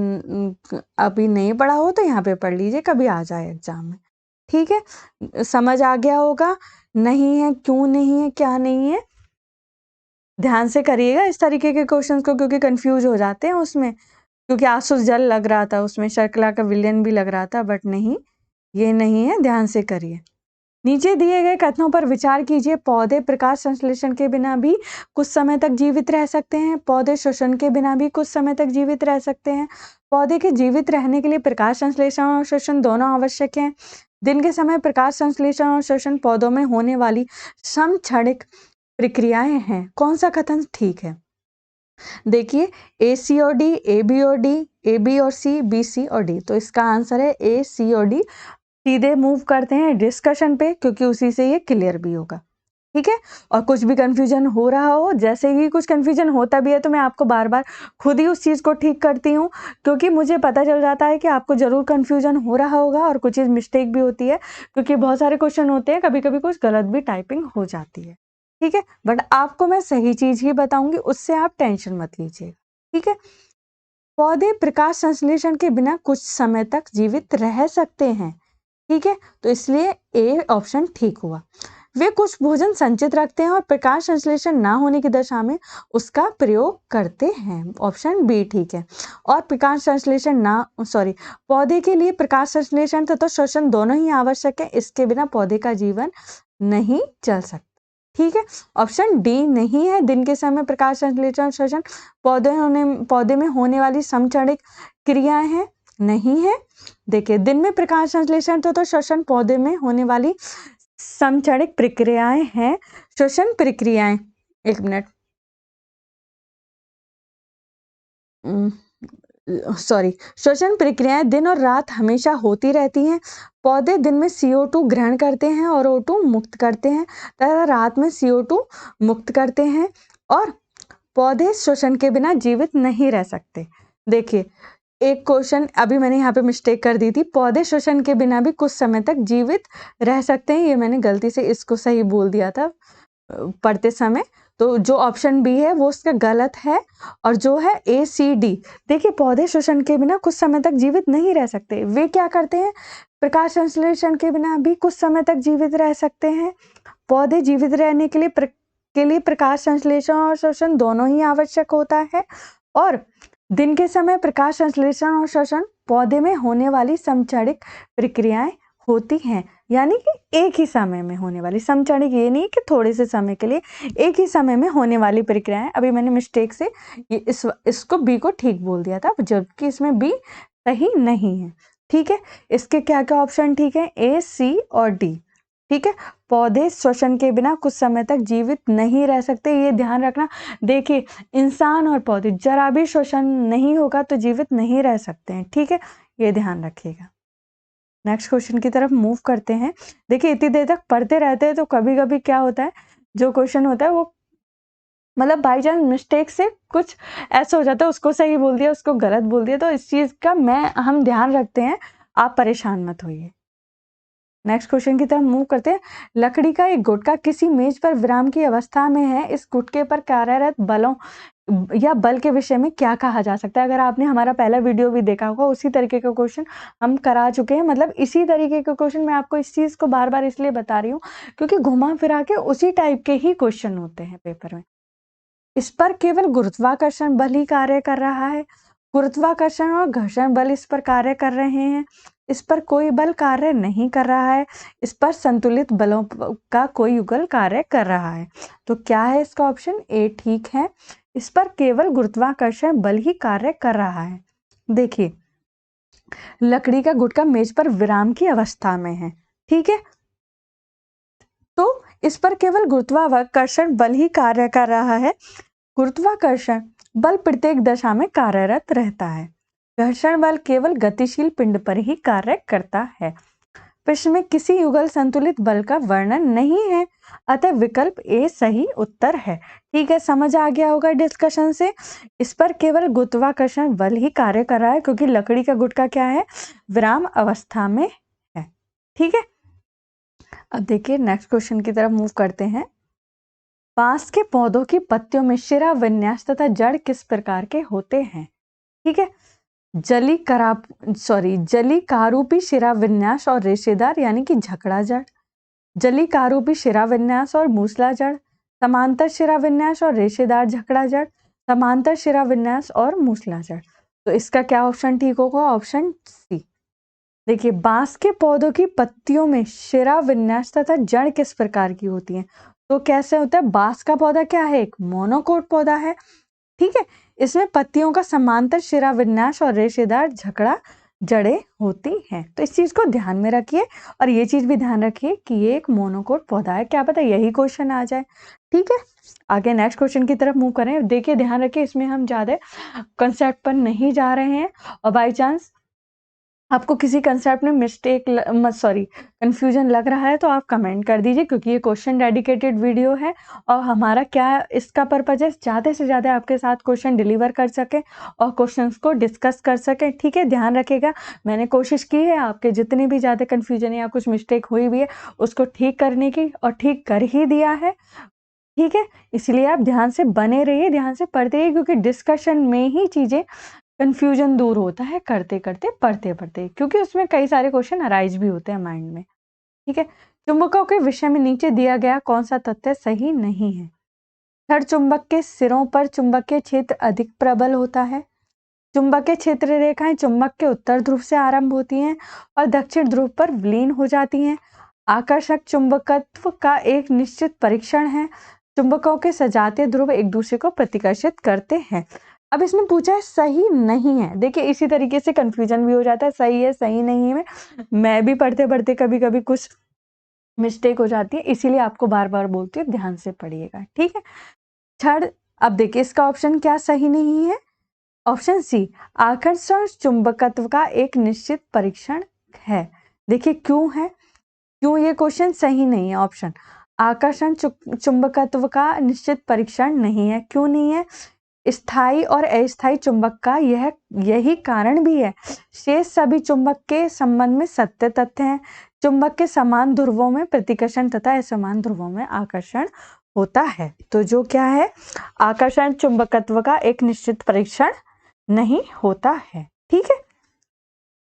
अभी नहीं पढ़ा हो तो यहाँ पे पढ़ लीजिए, कभी आ जाए एग्जाम में। ठीक है, समझ आ गया होगा। नहीं है, क्यों नहीं है, क्या नहीं है, ध्यान से करिएगा इस तरीके के क्वेश्चंस को, क्योंकि कंफ्यूज हो जाते हैं उसमें। क्योंकि आसुत जल लग रहा था उसमें, शर्करा का विलयन भी लग रहा था, बट नहीं, ये नहीं है। ध्यान से करिए। नीचे दिए गए कथनों पर विचार कीजिए। पौधे प्रकाश संश्लेषण के बिना भी कुछ समय तक जीवित रह सकते हैं। पौधे श्वसन के बिना भी कुछ समय तक जीवित रह सकते हैं। पौधे के जीवित रहने के लिए प्रकाश संश्लेषण और श्वसन दोनों आवश्यक हैं। दिन के समय प्रकाश संश्लेषण और श्वसन पौधों में होने वाली समक्षणिक प्रक्रियाएं हैं। कौन सा कथन ठीक है? देखिए, ए सी और डी, ए बी और डी, ए बी और सी, बी सी और डी। तो इसका आंसर है ए सी और डी। सीधे मूव करते हैं डिस्कशन पे, क्योंकि उसी से ये क्लियर भी होगा। ठीक है, और कुछ भी कंफ्यूजन हो रहा हो, जैसे ही कुछ कंफ्यूजन होता भी है तो मैं आपको बार बार खुद ही उस चीज़ को ठीक करती हूँ, क्योंकि मुझे पता चल जाता है कि आपको जरूर कंफ्यूजन हो रहा होगा और कुछ चीज़ मिस्टेक भी होती है, क्योंकि बहुत सारे क्वेश्चन होते हैं, कभी कभी कुछ गलत भी टाइपिंग हो जाती है। ठीक है, बट आपको मैं सही चीज़ ही बताऊंगी, उससे आप टेंशन मत लीजिए। ठीक है, पौधे प्रकाश संश्लेषण के बिना कुछ समय तक जीवित रह सकते हैं। ठीक है, तो इसलिए ए ऑप्शन ठीक हुआ। वे कुछ भोजन संचित रखते हैं और प्रकाश संश्लेषण ना होने की दशा में उसका प्रयोग करते हैं। ऑप्शन बी ठीक है। और प्रकाश संश्लेषण पौधे के लिए प्रकाश संश्लेषण तथा श्वसन दोनों ही आवश्यक है, इसके बिना पौधे का जीवन नहीं चल सकता। ठीक है, ऑप्शन डी नहीं है। दिन के समय प्रकाश संश्लेषण श्वसन पौधे में होने वाली समक्षणिक क्रियाएं हैं, नहीं है। देखिए, दिन में प्रकाश संश्लेषण तो श्वसन पौधे में होने वाली समक्षणिक प्रक्रियाएं हैं। श्वसन प्रक्रियाएं, एक मिनट, श्वसन प्रक्रियाएं दिन और रात हमेशा होती रहती हैं। पौधे दिन में CO2 ग्रहण करते हैं और O2 मुक्त करते हैं तथा रात में CO2 मुक्त करते हैं, और पौधे श्वसन के बिना जीवित नहीं रह सकते। देखिए, एक क्वेश्चन अभी मैंने यहाँ पे मिस्टेक कर दी थी, पौधे श्वसन के बिना भी कुछ समय तक जीवित रह सकते हैं, ये मैंने गलती से इसको सही बोल दिया था पढ़ते समय। तो जो ऑप्शन बी है वो उसका गलत है, और जो है ए सी डी। देखिए, पौधे श्वसन के बिना कुछ समय तक जीवित नहीं रह सकते। वे क्या करते हैं? प्रकाश संश्लेषण के बिना भी कुछ समय तक जीवित रह सकते हैं। पौधे जीवित रहने के लिए प्रकाश संश्लेषण और श्वसन दोनों ही आवश्यक होता है, और दिन के समय प्रकाश संश्लेषण और श्वसन पौधे में होने वाली समक्षणिक प्रक्रियाएं होती हैं, यानी कि एक ही समय में होने वाली समक्षणिक, ये नहीं कि थोड़े से समय के लिए, एक ही समय में होने वाली प्रक्रियाएं। अभी मैंने मिस्टेक से इसको बी को ठीक बोल दिया था, जबकि इसमें बी सही नहीं है। ठीक है, इसके क्या क्या ऑप्शन ठीक है? ए सी और डी। ठीक है, पौधे श्वसन के बिना कुछ समय तक जीवित नहीं रह सकते, ये ध्यान रखना। देखिए, इंसान और पौधे जरा भी श्वसन नहीं होगा तो जीवित नहीं रह सकते हैं, ठीक है, ये ध्यान रखिएगा। नेक्स्ट क्वेश्चन की तरफ मूव करते हैं। देखिए, इतनी देर तक पढ़ते रहते हैं तो कभी कभी क्या होता है, जो क्वेश्चन होता है वो मतलब बाई चांस मिस्टेक से कुछ ऐसा हो जाता है, उसको सही बोल दिया, उसको गलत बोल दिया, तो इस चीज का हम ध्यान रखते हैं, आप परेशान मत होइए। नेक्स्ट क्वेश्चन की तरफ मूव करते हैं। लकड़ी का एक गुटका किसी मेज पर विराम की अवस्था में है, इस गुटके पर कार्यरत बलों या बल के विषय में क्या कहा जा सकता है? अगर आपने हमारा पहला वीडियो भी देखा होगा, उसी तरीके का क्वेश्चन हम करा चुके हैं। मतलब इसी तरीके का क्वेश्चन, मैं आपको इस चीज को बार बार इसलिए बता रही हूँ क्योंकि घुमा फिरा के उसी टाइप के ही क्वेश्चन होते हैं पेपर में। इस पर केवल गुरुत्वाकर्षण बल ही कार्य कर रहा है, गुरुत्वाकर्षण और घर्षण बल इस पर कार्य कर रहे हैं, इस पर कोई बल कार्य नहीं कर रहा है, इस पर संतुलित बलों का कोई युगल कार्य कर रहा है। तो क्या है इसका ऑप्शन ए ठीक है, इस पर केवल गुरुत्वाकर्षण बल ही कार्य कर रहा है। देखिए, लकड़ी का गुटका मेज पर विराम की अवस्था में है, ठीक है, तो इस पर केवल गुरुत्वाकर्षण बल ही कार्य कर रहा है। गुरुत्वाकर्षण बल प्रत्येक दशा में कार्यरत रहता है, घर्षण बल केवल गतिशील पिंड पर ही कार्य करता है। प्रश्न में किसी युगल संतुलित बल का वर्णन नहीं है, अतः विकल्प ए सही उत्तर है। ठीक है, समझ आ गया होगा डिस्कशन से। इस पर केवल गुरुत्वाकर्षण बल ही कार्य कर रहा है क्योंकि लकड़ी का गुटका क्या है, विराम अवस्था में है, ठीक है। अब देखिए नेक्स्ट क्वेश्चन की तरफ मूव करते हैं। बांस के पौधों की पत्तियों में शिरा विन्यास तथा जड़ किस प्रकार के होते हैं? ठीक है, जली कारूपी शिरा विन्यास और रेशेदार यानी कि झकड़ा जड़, जली कारूपी शिरा विन्यास और मूसला जड़, समांतर शिरा विन्यास और रेशेदार झकड़ा जड़, समांतर शिरा विन्यास और मूसला जड़। तो इसका क्या ऑप्शन ठीक होगा? Option C. देखिए, बांस के पौधों की पत्तियों में शिरा विन्यास तथा जड़ किस प्रकार की होती है? तो कैसे होता है? बांस का पौधा क्या है? एक मोनोकोट पौधा है, ठीक है। इसमें पत्तियों का समांतर शिरा विन्यास और रेशेदार झकड़ा जड़ें होती हैं। तो इस चीज को ध्यान में रखिए और ये चीज भी ध्यान रखिए कि ये एक मोनोकोट पौधा है। क्या पता यही क्वेश्चन आ जाए, ठीक है। आगे नेक्स्ट क्वेश्चन की तरफ मूव करें। देखिए, ध्यान रखिए, इसमें हम ज्यादा कंसेप्ट पर नहीं जा रहे हैं और बाई चांस आपको किसी कंसेप्ट में कंफ्यूजन लग रहा है तो आप कमेंट कर दीजिए, क्योंकि ये क्वेश्चन डेडिकेटेड वीडियो है और हमारा क्या इसका पर्पज है, ज़्यादा से ज़्यादा आपके साथ क्वेश्चन डिलीवर कर सके और क्वेश्चंस को डिस्कस कर सके, ठीक है। ध्यान रखिएगा, मैंने कोशिश की है आपके जितनी भी ज़्यादा कन्फ्यूजन या कुछ मिस्टेक हुई भी है उसको ठीक करने की, और ठीक कर ही दिया है, ठीक है। इसलिए आप ध्यान से बने रहिए, ध्यान से पढ़ते रहिए, क्योंकि डिस्कशन में ही चीज़ें कंफ्यूजन दूर होता है करते करते पढ़ते पढ़ते, क्योंकि उसमें कई सारे क्वेश्चन अराइज भी होते हैं माइंड में, ठीक है। चुंबकों के विषय में नीचे दिया गया कौन सा तथ्य सही नहीं है? छड़ चुंबक के सिरों पर चुंबकीय क्षेत्र अधिक प्रबल होता है। चुंबकीय क्षेत्र रेखाएं चुंबक के उत्तर ध्रुव से आरंभ होती हैं और दक्षिण ध्रुव पर विलीन हो जाती हैं। आकर्षक चुंबकत्व का एक निश्चित परीक्षण है। चुंबकों के सजातीय ध्रुव एक दूसरे को प्रतिकर्षित करते हैं। अब इसमें पूछा है सही नहीं है। देखिए, इसी तरीके से कंफ्यूजन भी हो जाता है, सही है सही नहीं है। मैं भी पढ़ते पढ़ते कभी कभी कुछ मिस्टेक हो जाती है, इसीलिए आपको बार बार बोलती हूँ ध्यान से पढ़िएगा, ठीक है। छड़, अब देखिए इसका ऑप्शन क्या सही नहीं है? ऑप्शन सी, आकर्षण चुंबकत्व का एक निश्चित परीक्षण है। देखिए क्यों है, क्यों ये क्वेश्चन सही नहीं है? ऑप्शन, आकर्षण चुंबकत्व का निश्चित परीक्षण नहीं है। क्यों नहीं है? स्थायी और अस्थायी चुंबक का यही कारण भी है। शेष सभी चुंबक के संबंध में सत्य तथ्य हैं। चुंबक के समान ध्रुवों में प्रतिकर्षण तथा असमान ध्रुवों में आकर्षण होता है। तो जो क्या है, आकर्षण चुंबकत्व का एक निश्चित परीक्षण नहीं होता है, ठीक है,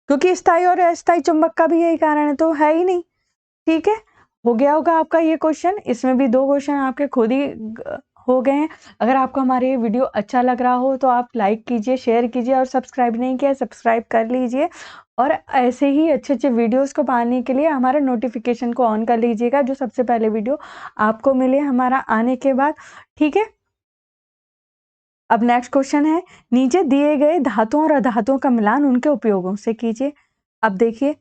क्योंकि स्थायी और अस्थायी चुंबक का भी यही कारण है, तो है ही नहीं, ठीक है। हो गया होगा आपका ये क्वेश्चन। इसमें भी 2 क्वेश्चन आपके खुद ही हो गए हैं। अगर आपको हमारे ये वीडियो अच्छा लग रहा हो तो आप लाइक कीजिए, शेयर कीजिए, और सब्सक्राइब नहीं किया सब्सक्राइब कर लीजिए। और ऐसे ही अच्छे अच्छे वीडियोस को पाने के लिए हमारा नोटिफिकेशन को ऑन कर लीजिएगा, जो सबसे पहले वीडियो आपको मिले हमारा आने के बाद, ठीक है। अब नेक्स्ट क्वेश्चन है, नीचे दिए गए धातुओं और अधातुओं का मिलान उनके उपयोगों से कीजिए। अब देखिए,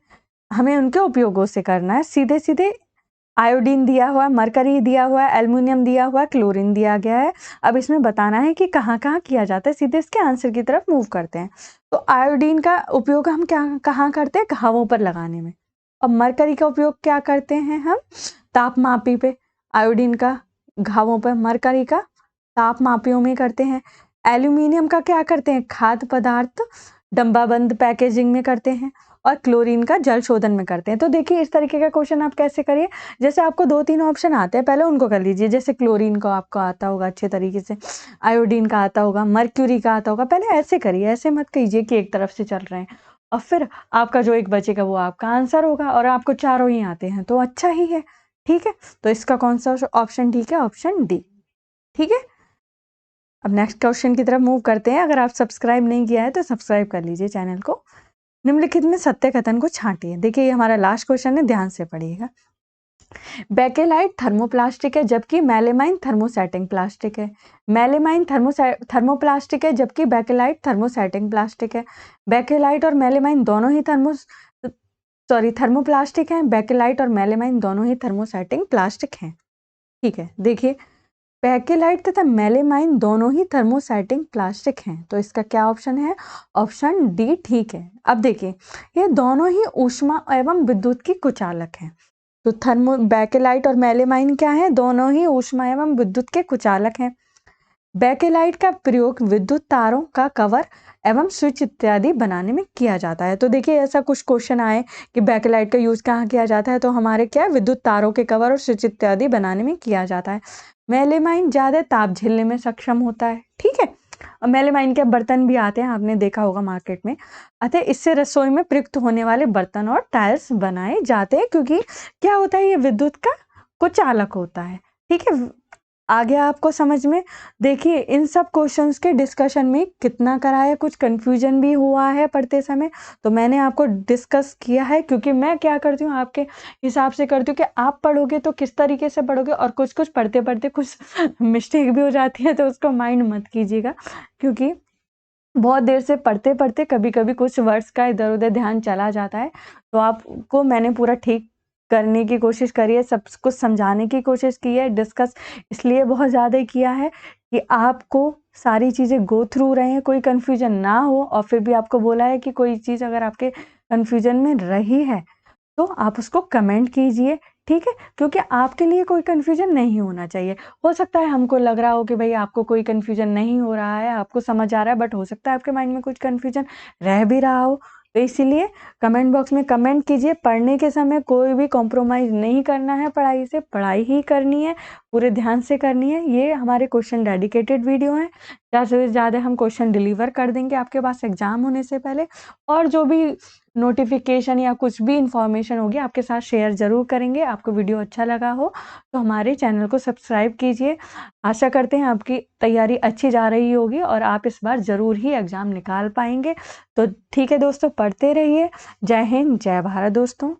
हमें उनके उपयोगों से करना है, सीधे सीधे आयोडीन दिया हुआ है, मरकरी दिया हुआ है, एल्युमिनियम दिया हुआ है, क्लोरीन दिया गया है। अब इसमें बताना है कि कहाँ कहाँ किया जाता है, सीधे इसके आंसर की तरफ मूव करते हैं। तो आयोडीन का उपयोग हम कहाँ करते हैं, घावों पर लगाने में। और मरकरी का उपयोग क्या करते हैं हम, तापमापी पे। आयोडीन का घावों पर, मरकरी का तापमापियों में करते हैं। एल्यूमिनियम का क्या करते हैं, खाद्य पदार्थ डब्बाबंद पैकेजिंग में करते हैं। और क्लोरीन का जल शोधन में करते हैं। तो देखिए इस तरीके का क्वेश्चन आप कैसे करिए, जैसे आपको 2-3 ऑप्शन आते हैं, पहले उनको कर लीजिए। जैसे क्लोरीन का आपको आता होगा अच्छे तरीके से, आयोडीन का आता होगा, मर्क्यूरी का आता होगा, पहले ऐसे करिए, ऐसे मत कीजिए कि एक तरफ से चल रहे हैं। और फिर आपका जो एक बचेगा वो आपका आंसर होगा, और आपको चारों ही आते हैं तो अच्छा ही है। ठीक है, तो इसका कौन सा ऑप्शन ठीक है, ऑप्शन डी। ठीक है, अब नेक्स्ट क्वेश्चन की तरफ मूव करते हैं। अगर आप सब्सक्राइब नहीं किया है तो सब्सक्राइब कर लीजिए चैनल को। निम्नलिखित में सत्य कथन को छांटिए। देखिए ये हमारा लास्ट क्वेश्चन है, ध्यान से पढ़िएगा। बेकेलाइट थर्मोप्लास्टिक है जबकि मेलेमाइन थर्मोसेटिंग प्लास्टिक है। मेलेमाइन थर्मोप्लास्टिक है जबकि बेकेलाइट थर्मोसेटिंग प्लास्टिक है। बेकेलाइट और मेलेमाइन दोनों ही थर्मोप्लास्टिक हैं। बेकेलाइट और मेलेमाइन दोनों ही थर्मोसेटिंग प्लास्टिक हैं। ठीक है, देखिए बेकेलाइट तथा मेलेमाइन दोनों ही थर्मोसेटिंग प्लास्टिक हैं, तो इसका क्या ऑप्शन है, ऑप्शन डी ठीक है। अब देखिए ये दोनों ही ऊष्मा एवं विद्युत की कुचालक हैं। तो बेकेलाइट और मेलेमाइन क्या है, दोनों ही ऊष्मा एवं विद्युत के कुचालक हैं। बेकेलाइट का प्रयोग विद्युत तारों का कवर एवं स्विच इत्यादि बनाने में किया जाता है। तो देखिए ऐसा कुछ क्वेश्चन आए कि बेकेलाइट का यूज कहाँ किया जाता है, तो हमारे क्या विद्युत तारों के कवर और स्विच इत्यादि बनाने में किया जाता है। मेलेमाइन ज्यादा ताप झेलने में सक्षम होता है। ठीक है, और मेलेमाइन के बर्तन भी आते हैं, आपने देखा होगा मार्केट में। अतः इससे रसोई में प्रयुक्त होने वाले बर्तन और टाइल्स बनाए जाते हैं, क्योंकि क्या होता है, ये विद्युत का कुचालक होता है। ठीक है, आगे आपको समझ में। देखिए इन सब क्वेश्चंस के डिस्कशन में कितना कराया, कुछ कंफ्यूजन भी हुआ है पढ़ते समय, तो मैंने आपको डिस्कस किया है, क्योंकि मैं क्या करती हूँ आपके हिसाब से करती हूँ कि आप पढ़ोगे तो किस तरीके से पढ़ोगे, और कुछ कुछ पढ़ते पढ़ते कुछ मिस्टेक भी हो जाती है, तो उसको माइंड मत कीजिएगा, क्योंकि बहुत देर से पढ़ते पढ़ते कभी कभी कुछ वर्ड्स का इधर उधर ध्यान चला जाता है। तो आपको मैंने पूरा ठीक करने की कोशिश करी है, सब कुछ समझाने की कोशिश की है। डिस्कस इसलिए बहुत ज़्यादा किया है कि आपको सारी चीज़ें गो थ्रू रहे हैं, कोई कन्फ्यूजन ना हो। और फिर भी आपको बोला है कि कोई चीज़ अगर आपके कन्फ्यूजन में रही है तो आप उसको कमेंट कीजिए। ठीक है, क्योंकि आपके लिए कोई कन्फ्यूजन नहीं होना चाहिए। हो सकता है हमको लग रहा हो कि भाई आपको कोई कन्फ्यूजन नहीं हो रहा है, आपको समझ आ रहा है, बट हो सकता है आपके माइंड में कुछ कन्फ्यूजन रह भी रहा हो। तो इसीलिए कमेंट बॉक्स में कमेंट कीजिए। पढ़ने के समय कोई भी कॉम्प्रोमाइज़ नहीं करना है, पढ़ाई से पढ़ाई ही करनी है, पूरे ध्यान से करनी है। ये हमारे क्वेश्चन डेडिकेटेड वीडियो हैं, ज़्यादा से ज़्यादा हम क्वेश्चन डिलीवर कर देंगे आपके पास एग्जाम होने से पहले। और जो भी नोटिफिकेशन या कुछ भी इंफॉर्मेशन होगी आपके साथ शेयर ज़रूर करेंगे। आपको वीडियो अच्छा लगा हो तो हमारे चैनल को सब्सक्राइब कीजिए। आशा करते हैं आपकी तैयारी अच्छी जा रही होगी और आप इस बार ज़रूर ही एग्ज़ाम निकाल पाएंगे। तो ठीक है दोस्तों, पढ़ते रहिए। जय हिंद, जय भारत दोस्तों।